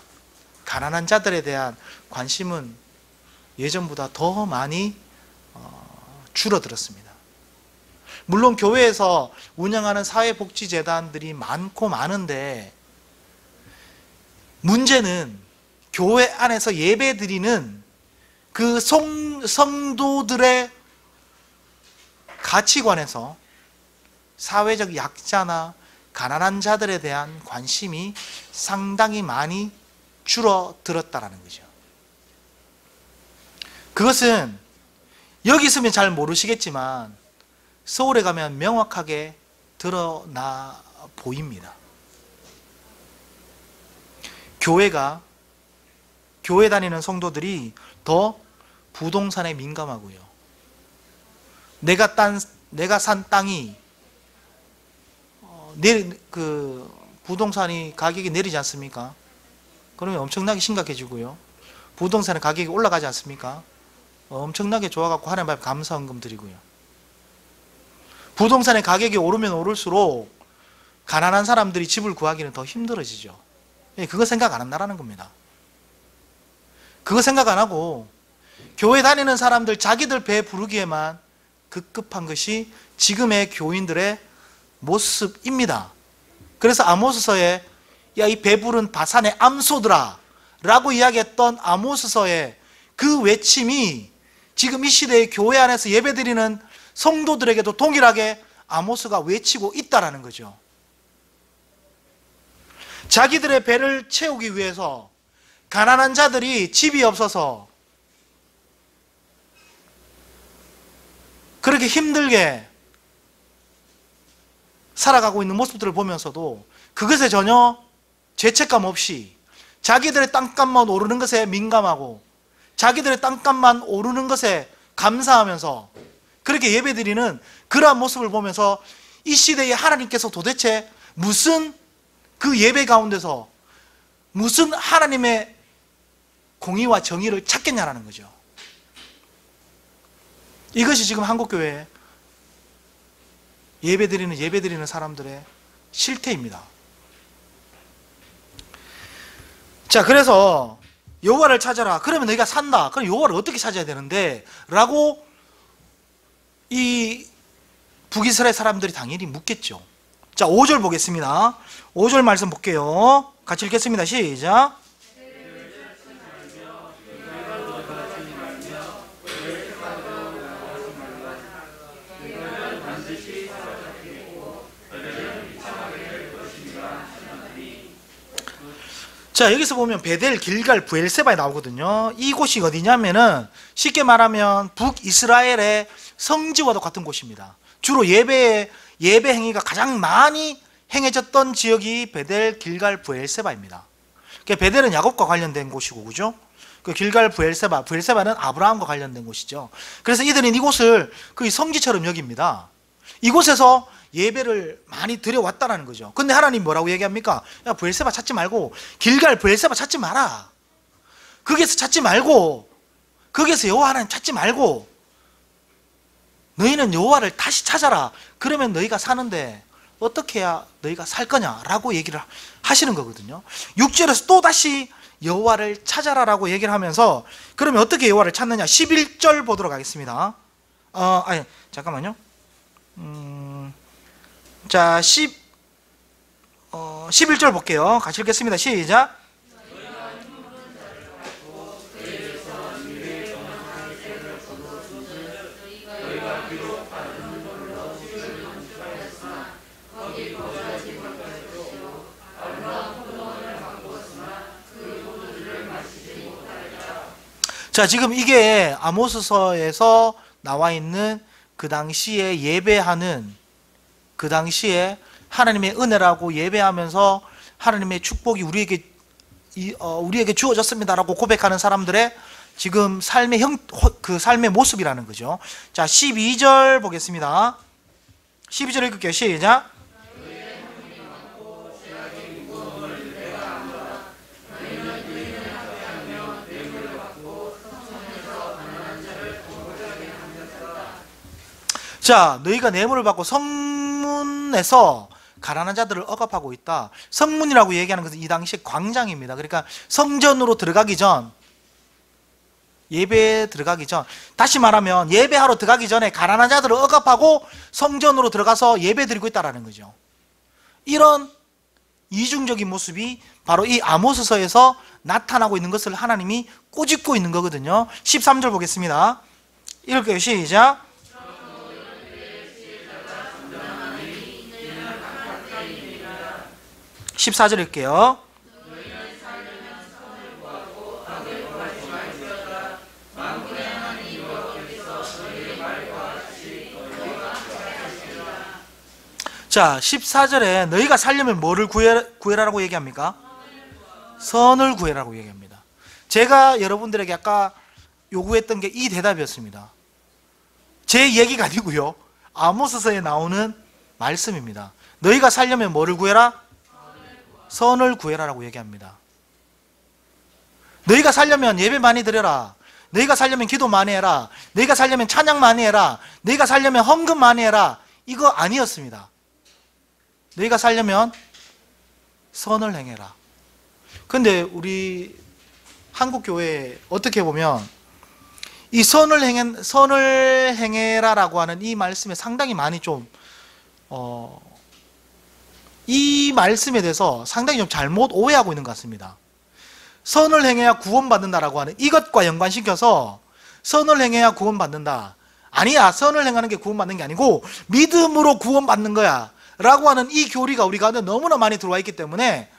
가난한 자들에 대한 관심은 예전보다 더 많이 줄어들었습니다. 물론 교회에서 운영하는 사회복지재단들이 많고 많은데 문제는 교회 안에서 예배드리는 그 성도들의 가치관에서 사회적 약자나 가난한 자들에 대한 관심이 상당히 많이 줄어들었다는 거죠. 그것은 여기 있으면 잘 모르시겠지만 서울에 가면 명확하게 드러나 보입니다. 교회 다니는 성도들이 더 부동산에 민감하고요. 내가 산 땅이 부동산이 가격이 내리지 않습니까? 그러면 엄청나게 심각해지고요. 부동산의 가격이 올라가지 않습니까? 엄청나게 좋아갖고 하나님 앞에 감사헌금 드리고요. 부동산의 가격이 오르면 오를수록 가난한 사람들이 집을 구하기는 더 힘들어지죠. 그거 생각 안 한다는 겁니다. 그거 생각 안 하고 교회 다니는 사람들 자기들 배 부르기에만 급급한 것이 지금의 교인들의 모습입니다. 그래서 아모스서에 야, 이 배부른 바산의 암소들아 라고 이야기했던 아모스서의 그 외침이 지금 이 시대의 교회 안에서 예배드리는 성도들에게도 동일하게 아모스가 외치고 있다라는 거죠. 자기들의 배를 채우기 위해서 가난한 자들이 집이 없어서 그렇게 힘들게 살아가고 있는 모습들을 보면서도 그것에 전혀 죄책감 없이 자기들의 땅값만 오르는 것에 민감하고 자기들의 땅값만 오르는 것에 감사하면서 그렇게 예배드리는 그러한 모습을 보면서 이 시대에 하나님께서 도대체 무슨 그 예배 가운데서 무슨 하나님의 공의와 정의를 찾겠냐라는 거죠. 이것이 지금 한국교회에 예배드리는 사람들의 실태입니다. 자, 그래서 여호와를 찾아라. 그러면 너희가 산다. 그럼 여호와를 어떻게 찾아야 되는데? 라고 이 북이스라엘 사람들이 당연히 묻겠죠. 자, 5절 보겠습니다. 5절 말씀 볼게요. 같이 읽겠습니다. 시작. 자, 여기서 보면 베델, 길갈, 브엘세바에 나오거든요. 이곳이 어디냐면은 쉽게 말하면 북이스라엘의 성지와도 같은 곳입니다. 주로 예배 행위가 가장 많이 행해졌던 지역이 베델, 길갈, 브엘세바입니다. 베델은 야곱과 관련된 곳이고, 그죠? 그 길갈, 브엘세바는 아브라함과 관련된 곳이죠. 그래서 이들은 이곳을 거의 성지처럼 여깁니다. 이곳에서 예배를 많이 드려왔다라는 거죠. 근데 하나님 뭐라고 얘기합니까? 야, 브엘세바 찾지 말고 길갈 브엘세바 찾지 마라. 거기에서 찾지 말고, 거기에서 여호와 하나님 찾지 말고 너희는 여호와를 다시 찾아라. 그러면 너희가 사는데 어떻게 해야 너희가 살 거냐라고 얘기를 하시는 거거든요. 6절에서 또다시 여호와를 찾아라라고 얘기를 하면서, 그러면 어떻게 여호와를 찾느냐? 11절 보도록 하겠습니다. 아니 잠깐만요. 자 11절 볼게요. 같이 읽겠습니다. 시작. 자, 지금 이게 아모스서에서 나와 있는 그 당시에 예배하는, 그 당시에 하나님의 은혜라고 예배하면서 하나님의 축복이 우리에게 주어졌습니다라고 고백하는 사람들의 지금 삶의 그 삶의 모습이라는 거죠. 자, 12절 보겠습니다. 12절 읽을게요. 시작. 자, 너희가 뇌물을 받고 성문에서 가난한 자들을 억압하고 있다. 성문이라고 얘기하는 것은 이 당시 광장입니다. 그러니까 성전으로 들어가기 전, 예배에 들어가기 전, 다시 말하면 예배하러 들어가기 전에 가난한 자들을 억압하고 성전으로 들어가서 예배 드리고 있다는 거죠. 이런 이중적인 모습이 바로 이 아모스서에서 나타나고 있는 것을 하나님이 꼬집고 있는 거거든요. 13절 보겠습니다. 읽을게요. 시작. 14절 읽게요. 자, 14절에 너희가 살려면 뭐를 구해라라고 얘기합니까? 선을 구해라고 얘기합니다. 제가 여러분들에게 아까 요구했던 게 이 대답이었습니다. 제 얘기가 아니고요, 아모스서에 나오는 말씀입니다. 너희가 살려면 뭐를 구해라? 선을 구해라라고 얘기합니다. 너희가 살려면 예배 많이 드려라. 너희가 살려면 기도 많이 해라. 너희가 살려면 찬양 많이 해라. 너희가 살려면 헌금 많이 해라. 이거 아니었습니다. 너희가 살려면 선을 행해라. 근데 우리 한국교회 어떻게 보면 이 선을 행해라라고 하는 이 말씀에 상당히 많이 이 말씀에 대해서 상당히 좀 잘못 오해하고 있는 것 같습니다. 선을 행해야 구원받는다라고 하는 이것과 연관시켜서 선을 행해야 구원받는다. 아니야, 선을 행하는 게 구원받는 게 아니고 믿음으로 구원받는 거야 라고 하는 이 교리가 우리 가운데 너무나 많이 들어와 있기 때문에,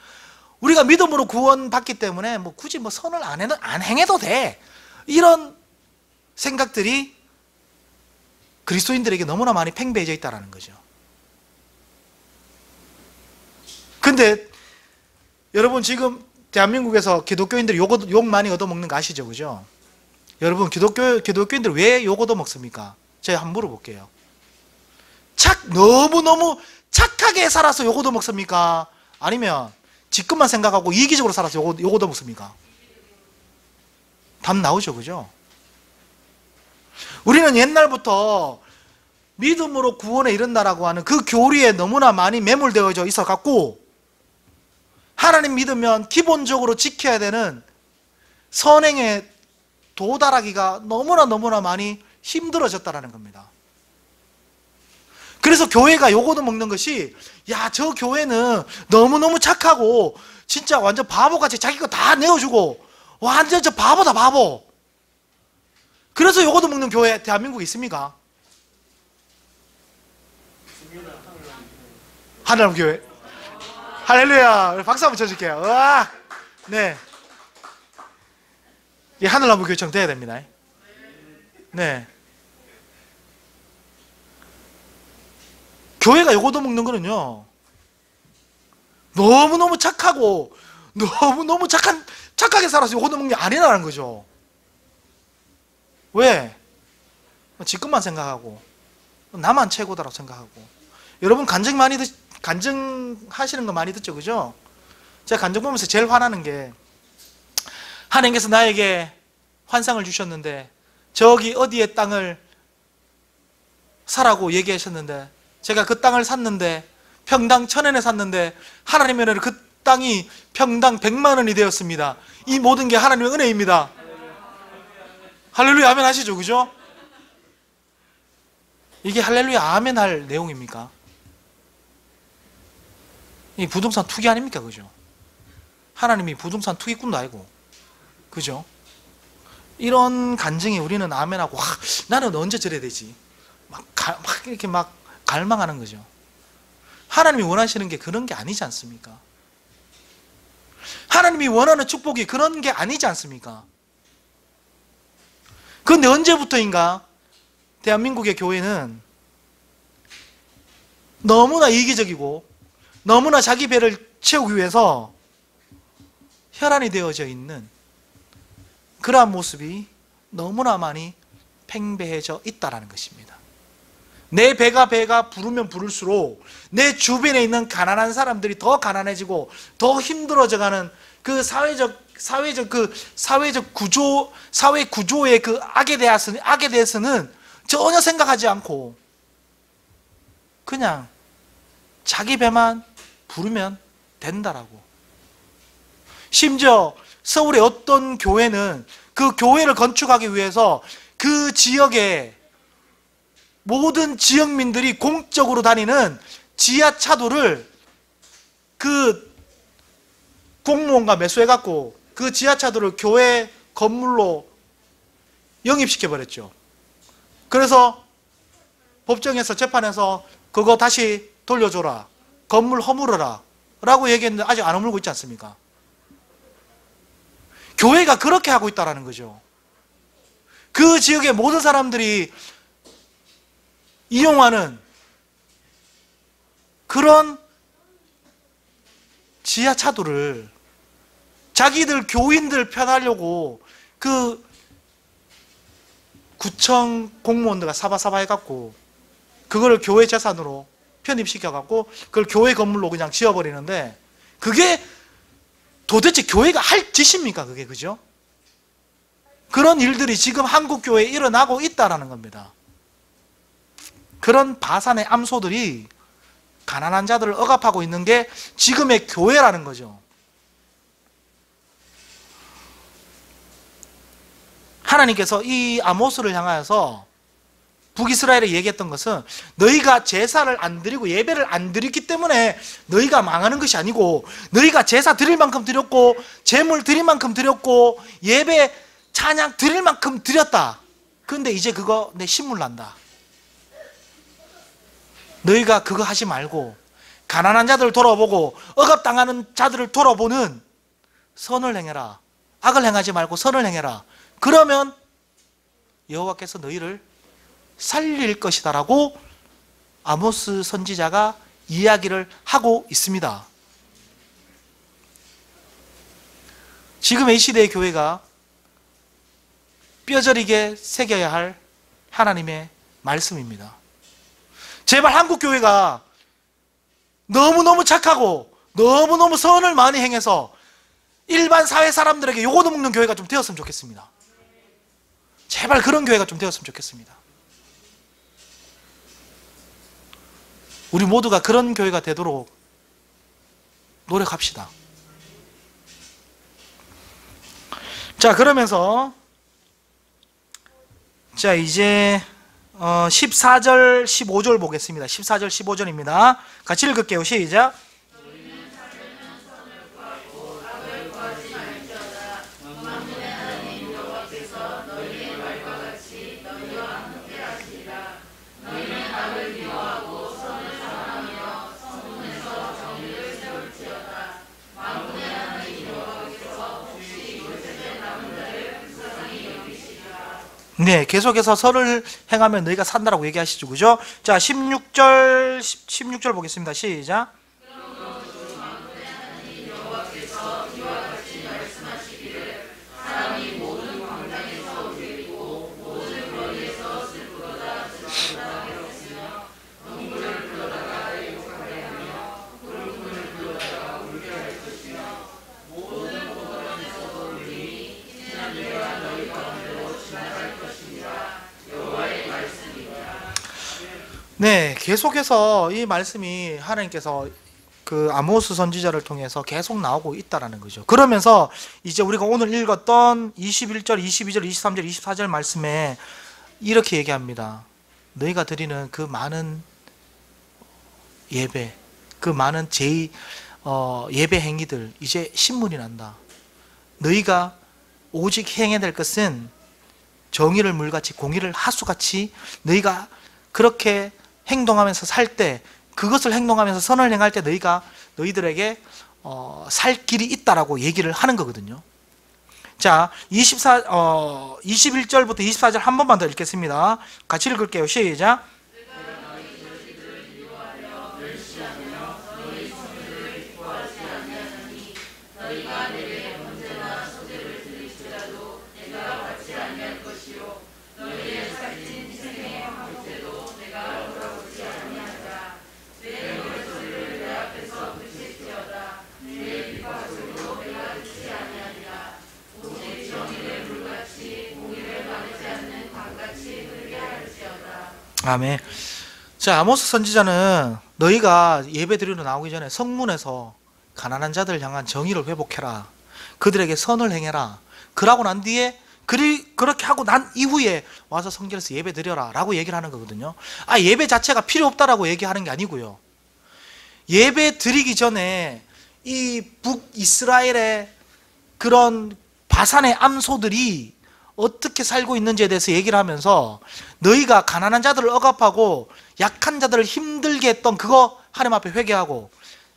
우리가 믿음으로 구원받기 때문에 뭐 굳이 뭐 선을 안 행해도 돼, 이런 생각들이 그리스도인들에게 너무나 많이 팽배해져 있다는 거죠. 근데 여러분, 지금 대한민국에서 기독교인들이 욕 많이 얻어먹는 거 아시죠? 그죠? 여러분, 기독교인들 왜 욕 얻어먹습니까? 제가 한번 물어볼게요. 너무너무 착하게 살아서 욕 얻어먹습니까? 아니면 지금만 생각하고 이기적으로 살아서 욕 얻어먹습니까? 답 나오죠? 그죠? 우리는 옛날부터 믿음으로 구원에 이른다라고 하는 그 교리에 너무나 많이 매몰되어져 있어갖고, 하나님 믿으면 기본적으로 지켜야 되는 선행에 도달하기가 너무나 많이 힘들어졌다는 겁니다. 그래서 교회가 욕 얻어먹는 것이, 야, 저 교회는 너무너무 착하고 진짜 완전 바보같이 자기 거 다 내어주고 완전 저 바보다, 바보. 그래서 욕 얻어먹는 교회 대한민국에 있습니까? 하늘나무 교회. 할렐루야. 박수 한번 쳐줄게요. 으아! 네. 이 하늘나무 교회처럼 돼야 됩니다. 네. 교회가 욕 얻어먹는 거는요, 너무너무 착하고 너무너무 착하게 살아서 욕 얻어먹는 게 아니라는 거죠. 왜? 지금만 생각하고 나만 최고다라고 생각하고 여러분 간증하시는 거 많이 듣죠, 그죠? 제가 간증 보면서 제일 화나는 게, 하나님께서 나에게 환상을 주셨는데 저기 어디에 땅을 사라고 얘기하셨는데, 제가 그 땅을 샀는데 평당 1,000원에 샀는데 하나님의 은혜로 그 땅이 평당 100만 원이 되었습니다. 이 모든 게 하나님의 은혜입니다. 할렐루야 아멘 하시죠, 그죠? 이게 할렐루야 아멘 할 내용입니까? 이 부동산 투기 아닙니까, 그죠? 하나님이 부동산 투기꾼도 아니고, 그죠? 이런 간증에 우리는 아멘하고, 와, 나는 언제 저래야 되지? 막 이렇게 막 갈망하는 거죠. 하나님이 원하시는 게 그런 게 아니지 않습니까? 하나님이 원하는 축복이 그런 게 아니지 않습니까? 그런데 언제부터인가 대한민국의 교회는 너무나 이기적이고 너무나 자기 배를 채우기 위해서 혈안이 되어져 있는 그러한 모습이 너무나 많이 팽배해져 있다는 것입니다. 내 배가 부르면 부를수록 내 주변에 있는 가난한 사람들이 더 가난해지고 더 힘들어져가는 그 사회 구조의 그 악에 대해서는 전혀 생각하지 않고 그냥 자기 배만 부르면 된다라고. 심지어 서울의 어떤 교회는 그 교회를 건축하기 위해서 그 지역에 모든 지역민들이 공적으로 다니는 지하차도를 그 공무원과 매수해갖고 그 지하차도를 교회 건물로 영입시켜버렸죠. 그래서 법정에서 재판에서 그거 다시 돌려줘라, 건물 허물어라 라고 얘기했는데 아직 안 허물고 있지 않습니까? 교회가 그렇게 하고 있다는 거죠. 그 지역의 모든 사람들이 이용하는 그런 지하차도를 자기들 교인들 편하려고 그 구청 공무원들과 사바사바 해갖고 그걸 교회 재산으로 편입시켜갖고 그걸 교회 건물로 그냥 지어버리는데, 그게 도대체 교회가 할 짓입니까? 그게, 그죠? 그런 일들이 지금 한국 교회에 일어나고 있다는 겁니다. 그런 바산의 암소들이 가난한 자들을 억압하고 있는 게 지금의 교회라는 거죠. 하나님께서 이 아모스를 향하여서 북이스라엘에 얘기했던 것은 너희가 제사를 안 드리고 예배를 안 드렸기 때문에 너희가 망하는 것이 아니고, 너희가 제사 드릴 만큼 드렸고 제물 드릴 만큼 드렸고 예배 찬양 드릴 만큼 드렸다. 그런데 이제 그거 내 신물 난다. 너희가 그거 하지 말고 가난한 자들을 돌아보고 억압당하는 자들을 돌아보는 선을 행해라. 악을 행하지 말고 선을 행해라. 그러면 여호와께서 너희를 살릴 것이다 라고 아모스 선지자가 이야기를 하고 있습니다. 지금 이 시대의 교회가 뼈저리게 새겨야 할 하나님의 말씀입니다. 제발 한국 교회가 너무너무 착하고 너무너무 선을 많이 행해서 일반 사회 사람들에게 요거도 먹는 교회가 좀 되었으면 좋겠습니다. 제발 그런 교회가 좀 되었으면 좋겠습니다. 우리 모두가 그런 교회가 되도록 노력합시다. 자, 그러면서 자, 이제 14절 15절 보겠습니다. 14절 15절입니다. 같이 읽을게요. 시작. 네, 계속해서 선을 행하면 너희가 산다라고 얘기하시죠, 그죠? 자, 16절 보겠습니다. 시작. 네, 계속해서 이 말씀이 하나님께서 그 아모스 선지자를 통해서 계속 나오고 있다라는 거죠. 그러면서 이제 우리가 오늘 읽었던 21절, 22절, 23절, 24절 말씀에 이렇게 얘기합니다. 너희가 드리는 그 많은 예배, 그 많은 예배 행위들 이제 신문이 난다. 너희가 오직 행해야 될 것은 정의를 물같이 공의를 하수같이 너희가 그렇게 행동하면서 살 때, 그것을 행동하면서 선을 행할 때 너희들에게 살 길이 있다라고 얘기를 하는 거거든요. 자, 21절부터 24절 한 번만 더 읽겠습니다. 같이 읽을게요. 시작. 아멘. 자, 아모스 선지자는 너희가 예배 드리러 나오기 전에 성문에서 가난한 자들을 향한 정의를 회복해라. 그들에게 선을 행해라. 그러고 난 뒤에 그렇게 하고 난 이후에 와서 성전에서 예배 드려라 라고 얘기를 하는 거거든요. 예배 자체가 필요 없다라고 얘기하는 게 아니고요. 예배 드리기 전에 이 북이스라엘의 그런 바산의 암소들이 어떻게 살고 있는지에 대해서 얘기를 하면서 너희가 가난한 자들을 억압하고 약한 자들을 힘들게 했던 그거 하나님 앞에 회개하고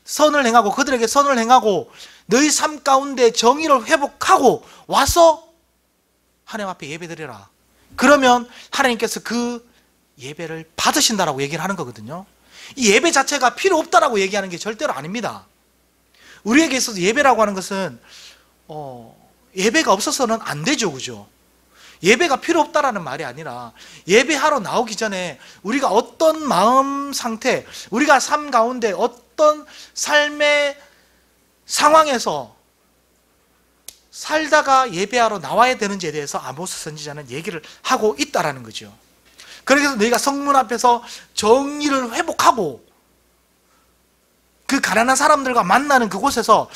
선을 행하고 그들에게 선을 행하고 너희 삶 가운데 정의를 회복하고 와서 하나님 앞에 예배드려라. 그러면 하나님께서 그 예배를 받으신다라고 얘기를 하는 거거든요. 이 예배 자체가 필요 없다라고 얘기하는 게 절대로 아닙니다. 우리에게 있어서 예배라고 하는 것은 예배가 없어서는 안 되죠, 그죠? 예배가 필요 없다라는 말이 아니라 예배하러 나오기 전에 우리가 어떤 마음 상태, 우리가 삶 가운데 어떤 삶의 상황에서 살다가 예배하러 나와야 되는지에 대해서 아모스 선지자는 얘기를 하고 있다라는 거죠. 그래서 너희가 성문 앞에서 정의를 회복하고 그 가난한 사람들과 만나는 그곳에서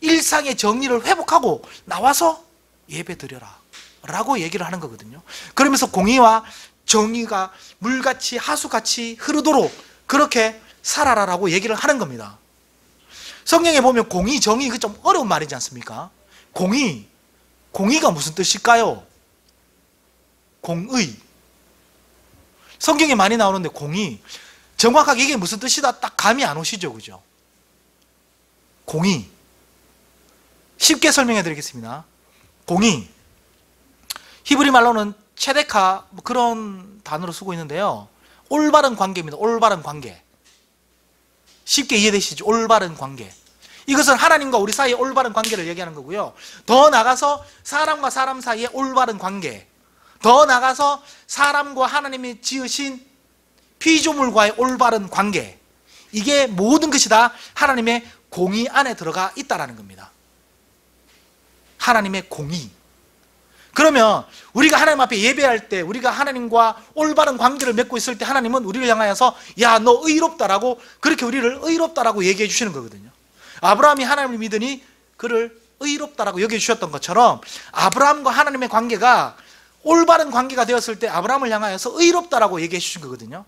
일상의 정의를 회복하고 나와서 예배 드려라 라고 얘기를 하는 거거든요. 그러면서 공의와 정의가 물같이 하수같이 흐르도록 그렇게 살아라라고 얘기를 하는 겁니다. 성경에 보면 공의, 정의, 그 좀 어려운 말이지 않습니까? 공의가 무슨 뜻일까요? 공의. 성경에 많이 나오는데 공의. 정확하게 이게 무슨 뜻이다 딱 감이 안 오시죠, 그죠? 공의. 쉽게 설명해 드리겠습니다. 공의. 히브리 말로는 체데카 그런 단어로 쓰고 있는데요. 올바른 관계입니다. 올바른 관계. 쉽게 이해되시죠? 올바른 관계. 이것은 하나님과 우리 사이의 올바른 관계를 얘기하는 거고요. 더 나가서 사람과 사람 사이의 올바른 관계. 더 나가서 사람과 하나님이 지으신 피조물과의 올바른 관계. 이게 모든 것이 다 하나님의 공의 안에 들어가 있다는 겁니다. 하나님의 공의. 그러면 우리가 하나님 앞에 예배할 때 우리가 하나님과 올바른 관계를 맺고 있을 때 하나님은 우리를 향하여서 야, 너 의롭다라고 그렇게 우리를 의롭다라고 얘기해 주시는 거거든요. 아브라함이 하나님을 믿으니 그를 의롭다라고 여겨 주셨던 것처럼 아브라함과 하나님의 관계가 올바른 관계가 되었을 때 아브라함을 향하여서 의롭다라고 얘기해 주신 거거든요.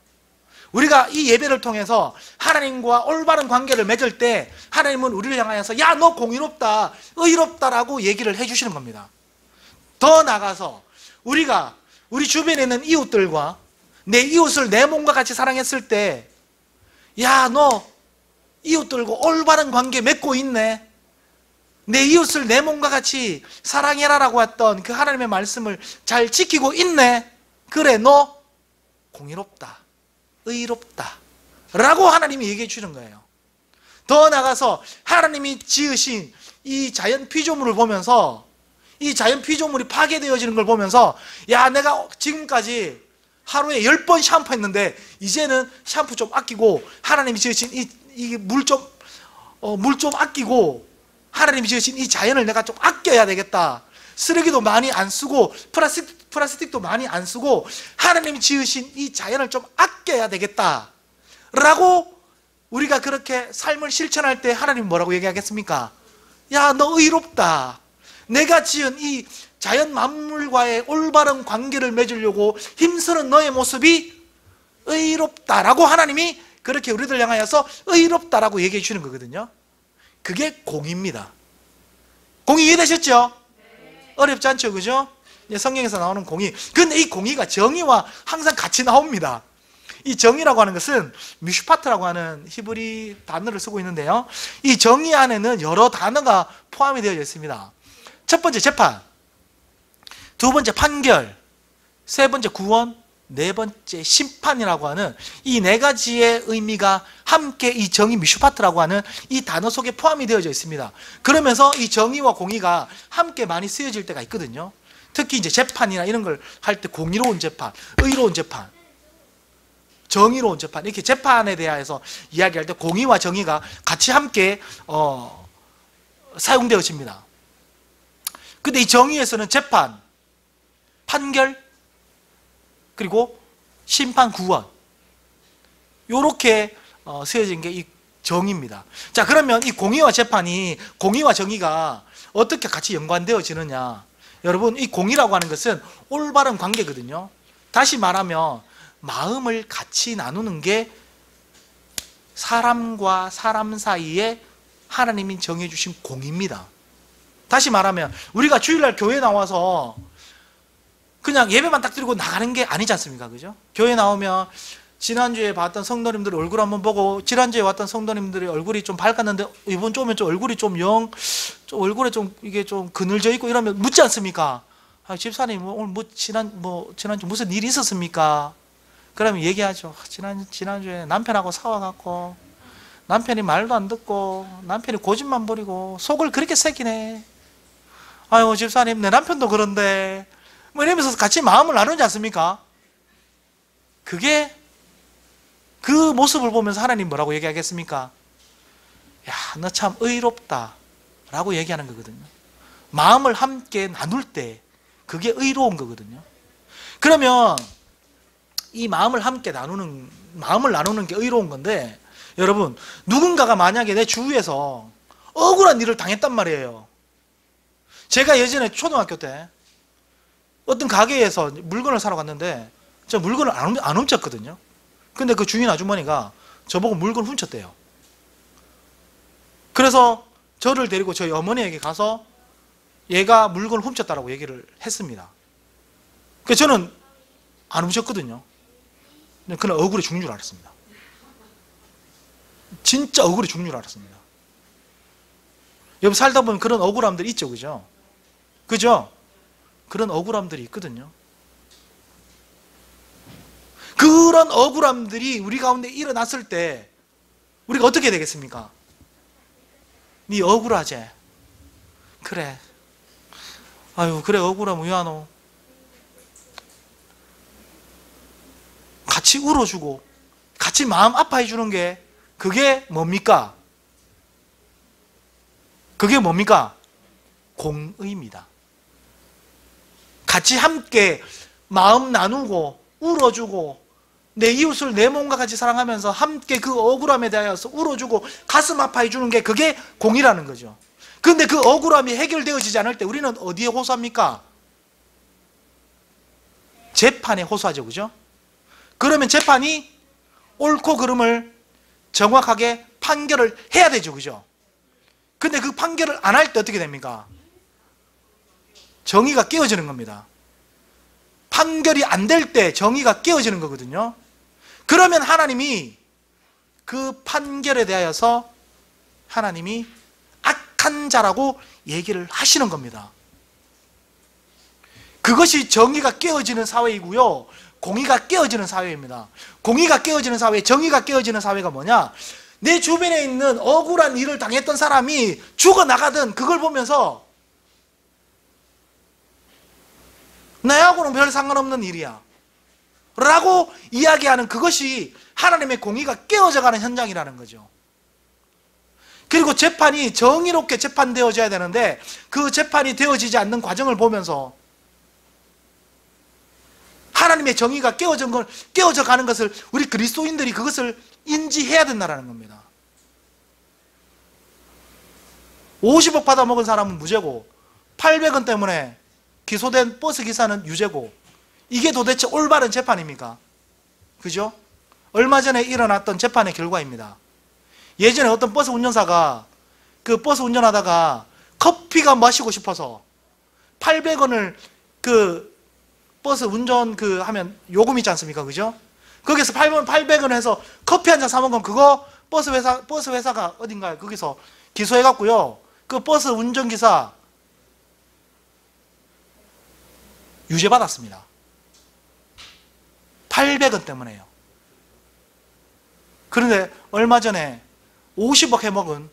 우리가 이 예배를 통해서 하나님과 올바른 관계를 맺을 때 하나님은 우리를 향하여서 야, 너 공의롭다, 의롭다라고 얘기를 해 주시는 겁니다. 더 나가서 우리가 우리 주변에 있는 이웃들과 내 이웃을 내 몸과 같이 사랑했을 때 야, 너 이웃들과 올바른 관계 맺고 있네. 내 이웃을 내 몸과 같이 사랑해라라고 했던 그 하나님의 말씀을 잘 지키고 있네. 그래, 너 공의롭다, 의롭다 라고 하나님이 얘기해 주는 거예요. 더 나가서 하나님이 지으신 이 자연 피조물을 보면서 이 자연 피조물이 파괴되어지는 걸 보면서 야, 내가 지금까지 하루에 10번 샴푸했는데 이제는 샴푸 좀 아끼고 하나님이 지으신 이 물 좀 아끼고 하나님이 지으신 이 자연을 내가 좀 아껴야 되겠다. 쓰레기도 많이 안 쓰고 플라스틱도 많이 안 쓰고 하나님이 지으신 이 자연을 좀 아껴야 되겠다 라고 우리가 그렇게 삶을 실천할 때 하나님이 뭐라고 얘기하겠습니까? 야, 너 의롭다. 내가 지은 이 자연 만물과의 올바른 관계를 맺으려고 힘쓰는 너의 모습이 의롭다라고 하나님이 그렇게 우리들 향하여서 의롭다라고 얘기해 주는 거거든요. 그게 공의입니다. 공의 이해되셨죠? 어렵지 않죠, 그죠? 성경에서 나오는 공의. 근데 이 공의가 정의와 항상 같이 나옵니다. 이 정의라고 하는 것은 미슈파트라고 하는 히브리 단어를 쓰고 있는데요, 이 정의 안에는 여러 단어가 포함이 되어 있습니다. 첫 번째 재판, 두 번째 판결, 세 번째 구원, 네 번째 심판이라고 하는 이 네 가지의 의미가 함께 이 정의 미슈파트라고 하는 이 단어 속에 포함이 되어져 있습니다. 그러면서 이 정의와 공의가 함께 많이 쓰여질 때가 있거든요. 특히 이제 재판이나 이런 걸 할 때 공의로운 재판, 의로운 재판, 정의로운 재판, 이렇게 재판에 대해서 이야기할 때 공의와 정의가 같이 함께 사용되어집니다. 근데 이 정의에서는 재판, 판결, 그리고 심판, 구원, 요렇게 쓰여진 게 이 정의입니다. 자, 그러면 이 공의와 재판이, 공의와 정의가 어떻게 같이 연관되어지느냐? 여러분, 이 공의라고 하는 것은 올바른 관계거든요. 다시 말하면 마음을 같이 나누는 게 사람과 사람 사이에 하나님이 정해주신 공의입니다. 다시 말하면 우리가 주일날 교회에 나와서 그냥 예배만 딱 드리고 나가는 게 아니지 않습니까? 그죠? 교회 나오면 지난주에 봤던 성도님들 얼굴 한번 보고, 지난주에 왔던 성도님들의 얼굴이 좀 밝았는데 이번 주 오면 좀 얼굴이 좀 얼굴에 좀 이게 좀 그늘져 있고 이러면 묻지 않습니까? 아, 집사님 오늘 지난주 무슨 일이 있었습니까? 그러면 얘기하죠. 지난주에 남편하고 싸워갖고 남편이 말도 안 듣고 남편이 고집만 부리고 속을 그렇게 새기네. 아유, 집사님 내 남편도 그런데 뭐 이러면서 같이 마음을 나누지 않습니까? 그게 그 모습을 보면서 하나님 뭐라고 얘기하겠습니까? 야, 너 참 의롭다 라고 얘기하는 거거든요. 마음을 함께 나눌 때 그게 의로운 거거든요. 그러면 이 마음을 함께 마음을 나누는 게 의로운 건데, 여러분, 누군가가 만약에 내 주위에서 억울한 일을 당했단 말이에요. 제가 예전에 초등학교 때 어떤 가게에서 물건을 사러 갔는데 제가 물건을 안 훔쳤거든요. 근데 그 주인 아주머니가 저보고 물건 훔쳤대요. 그래서 저를 데리고 저희 어머니에게 가서 얘가 물건을 훔쳤다라고 얘기를 했습니다. 그래서 저는 안 훔쳤거든요. 그냥 억울해 죽는 줄 알았습니다. 진짜 억울해 죽는 줄 알았습니다. 여러분, 살다 보면 그런 억울함들이 있죠, 그죠? 그죠? 그런 억울함들이 있거든요. 그런 억울함들이 우리 가운데 일어났을 때 우리가 어떻게 되겠습니까? 네 억울하지? 그래. 아유, 그래, 억울하면 왜하노? 같이 울어주고 같이 마음 아파해 주는 게 그게 뭡니까? 그게 뭡니까? 공의입니다. 같이 함께 마음 나누고 울어주고 내 이웃을 내 몸과 같이 사랑하면서 함께 그 억울함에 대하여서 울어주고 가슴 아파해 주는 게 그게 공의라는 거죠. 그런데 그 억울함이 해결되어지지 않을 때 우리는 어디에 호소합니까? 재판에 호소하죠, 그죠? 그러면 재판이 옳고 그름을 정확하게 판결을 해야 되죠, 그죠? 근데 그 판결을 안 할 때 어떻게 됩니까? 정의가 깨어지는 겁니다. 판결이 안 될 때 정의가 깨어지는 거거든요. 그러면 하나님이 그 판결에 대하여서 하나님이 악한 자라고 얘기를 하시는 겁니다. 그것이 정의가 깨어지는 사회이고요, 공의가 깨어지는 사회입니다. 공의가 깨어지는 사회, 정의가 깨어지는 사회가 뭐냐? 내 주변에 있는 억울한 일을 당했던 사람이 죽어나가든 그걸 보면서 나하고는 별 상관없는 일이야 라고 이야기하는, 그것이 하나님의 공의가 깨어져가는 현장이라는 거죠. 그리고 재판이 정의롭게 재판되어져야 되는데 그 재판이 되어지지 않는 과정을 보면서 하나님의 정의가 깨어져 가는 것을 우리 그리스도인들이 그것을 인지해야 된다는 겁니다. 50억 받아먹은 사람은 무죄고 800원 때문에 기소된 버스 기사는 유죄고, 이게 도대체 올바른 재판입니까? 그죠? 얼마 전에 일어났던 재판의 결과입니다. 예전에 어떤 버스 운전사가 그 버스 운전하다가 커피가 마시고 싶어서 800원을 그 버스 운전 하면 요금 있지 않습니까? 그죠? 거기서 800원 해서 커피 한 잔 사 먹으면 그거 버스 회사가 어딘가에 거기서 기소해갖고요. 그 버스 운전기사 유죄 받았습니다. 800원 때문에요. 그런데 얼마 전에 50억 해먹은,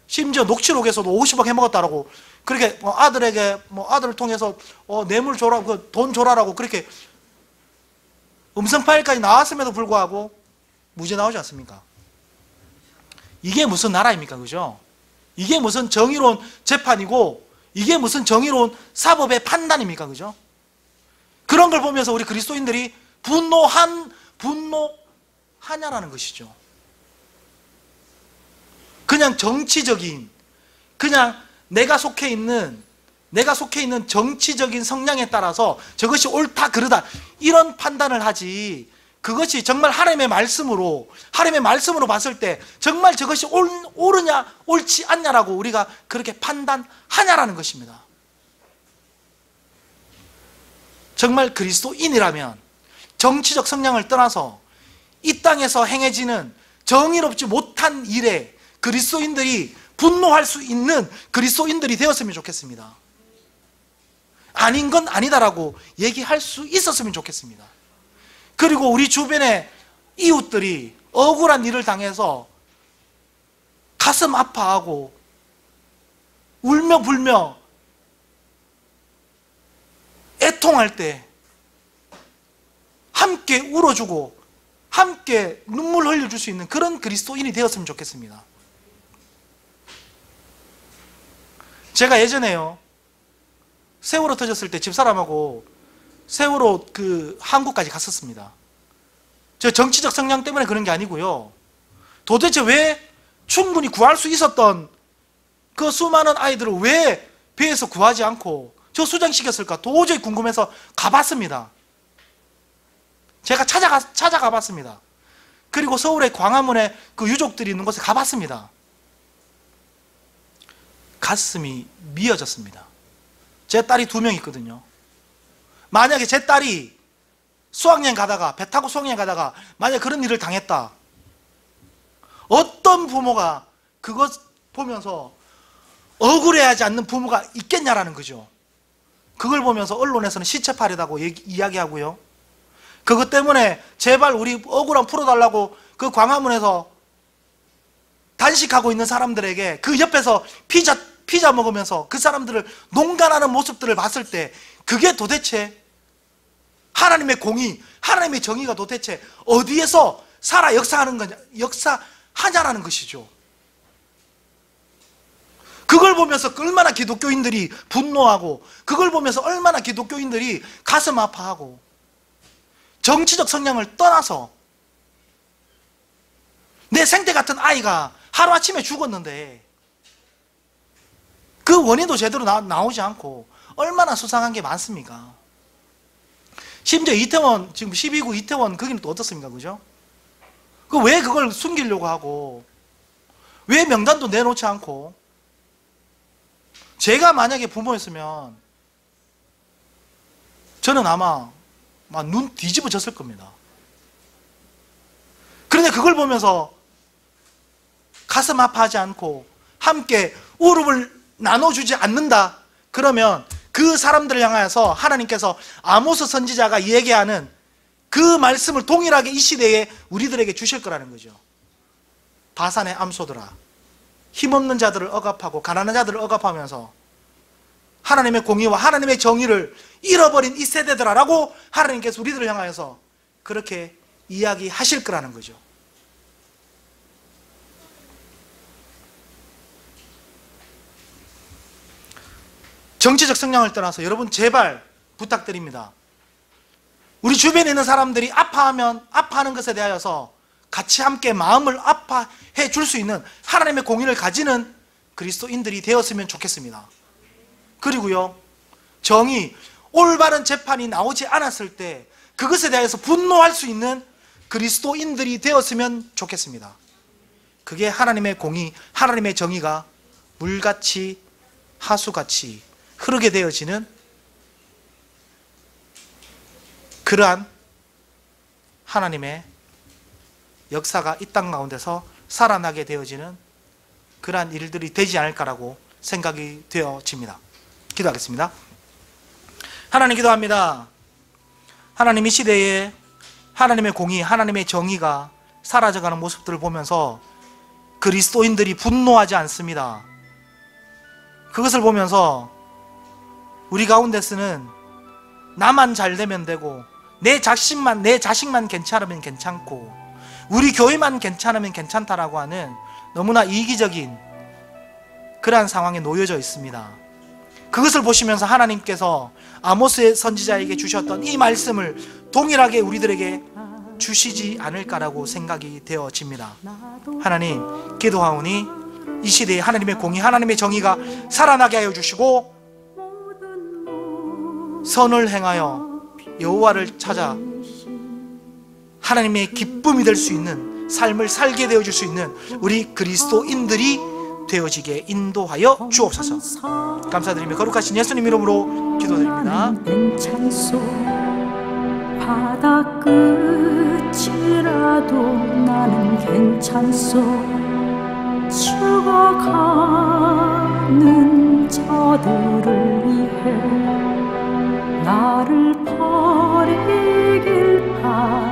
심지어 녹취록에서도 50억 해먹었다라고 그렇게 아들에게 아들을 통해서 뇌물 줘라, 돈 줘라라고 그렇게 음성 파일까지 나왔음에도 불구하고 무죄 나오지 않습니까? 이게 무슨 나라입니까? 그죠? 이게 무슨 정의로운 재판이고 이게 무슨 정의로운 사법의 판단입니까? 그죠? 그런 걸 보면서 우리 그리스도인들이 분노하냐라는 것이죠. 그냥 정치적인, 그냥 내가 속해 있는 정치적인 성향에 따라서 저것이 옳다 그르다 이런 판단을 하지, 그것이 정말 하나님의 말씀으로 봤을 때 정말 저것이 옳으냐 옳지 않냐라고 우리가 그렇게 판단하냐라는 것입니다. 정말 그리스도인이라면 정치적 성향을 떠나서 이 땅에서 행해지는 정의롭지 못한 일에 그리스도인들이 분노할 수 있는 그리스도인들이 되었으면 좋겠습니다. 아닌 건 아니다라고 얘기할 수 있었으면 좋겠습니다. 그리고 우리 주변의 이웃들이 억울한 일을 당해서 가슴 아파하고 울며 불며 애통할 때 함께 울어주고 함께 눈물 흘려줄 수 있는 그런 그리스도인이 되었으면 좋겠습니다. 제가 예전에요, 세월호 터졌을 때 집사람하고 세월호 한국까지 갔었습니다. 저 정치적 성향 때문에 그런 게 아니고요. 도대체 왜 충분히 구할 수 있었던 그 수많은 아이들을 왜 배에서 구하지 않고 저 수장시켰을까 도저히 궁금해서 가봤습니다. 제가 찾아가 봤습니다. 그리고 서울의 광화문에 그 유족들이 있는 곳에 가봤습니다. 가슴이 미어졌습니다. 제 딸이 2명 있거든요. 만약에 제 딸이 배 타고 수학여행 가다가 만약에 그런 일을 당했다, 어떤 부모가 그것 보면서 억울해하지 않는 부모가 있겠냐라는 거죠. 그걸 보면서 언론에서는 시체파리다고 이야기하고요, 그것 때문에 제발 우리 억울함 풀어달라고 그 광화문에서 단식하고 있는 사람들에게 그 옆에서 피자 먹으면서 그 사람들을 농간하는 모습들을 봤을 때 그게 도대체 하나님의 공의, 하나님의 정의가 도대체 어디에서 살아 역사하냐라는 것이죠. 그걸 보면서 얼마나 기독교인들이 분노하고, 그걸 보면서 얼마나 기독교인들이 가슴 아파하고, 정치적 성향을 떠나서 내 생태 같은 아이가 하루아침에 죽었는데 그 원인도 제대로 나오지 않고 얼마나 수상한 게 많습니까? 심지어 이태원, 지금 12구 이태원 거기는 또 어떻습니까? 그죠? 왜 그걸 숨기려고 하고, 왜 명단도 내놓지 않고. 제가 만약에 부모였으면 저는 아마 막 눈 뒤집어졌을 겁니다. 그런데 그걸 보면서 가슴 아파하지 않고 함께 울음을 나눠주지 않는다, 그러면 그 사람들을 향하여서 하나님께서 아모스 선지자가 얘기하는 그 말씀을 동일하게 이 시대에 우리들에게 주실 거라는 거죠. 바산의 암소들아, 힘없는 자들을 억압하고 가난한 자들을 억압하면서 하나님의 공의와 하나님의 정의를 잃어버린 이 세대들아 라고 하나님께서 우리들을 향하여서 그렇게 이야기하실 거라는 거죠. 정치적 성향을 떠나서 여러분 제발 부탁드립니다. 우리 주변에 있는 사람들이 아파하면 아파하는 것에 대하여서 같이 함께 마음을 아파해 줄 수 있는 하나님의 공의를 가지는 그리스도인들이 되었으면 좋겠습니다. 그리고요, 정의, 올바른 재판이 나오지 않았을 때 그것에 대해서 분노할 수 있는 그리스도인들이 되었으면 좋겠습니다. 그게 하나님의 공의, 하나님의 정의가 물같이 하수같이 흐르게 되어지는 그러한 하나님의 역사가 이 땅 가운데서 살아나게 되어지는 그러한 일들이 되지 않을까라고 생각이 되어집니다. 기도하겠습니다. 하나님 기도합니다. 하나님 이 시대에 하나님의 공의, 하나님의 정의가 사라져가는 모습들을 보면서 그리스도인들이 분노하지 않습니다. 그것을 보면서 우리 가운데서는 나만 잘 되면 되고 내 자식만 괜찮으면 괜찮고 우리 교회만 괜찮으면 괜찮다라고 하는 너무나 이기적인 그러한 상황에 놓여져 있습니다. 그것을 보시면서 하나님께서 아모스 선지자에게 주셨던 이 말씀을 동일하게 우리들에게 주시지 않을까라고 생각이 되어집니다. 하나님 기도하오니 이 시대에 하나님의 공의, 하나님의 정의가 살아나게 하여 주시고 선을 행하여 여호와를 찾아 하나님의 기쁨이 될 수 있는 삶을 살게 되어줄 수 있는 우리 그리스도인들이 되어지게 인도하여 주옵소서. 감사드리며 거룩하신 예수님 이름으로 기도드립니다. 바다 끝이라도 나는 괜찮소. 죽어가는 저들을 위해 나를 버리길 바라.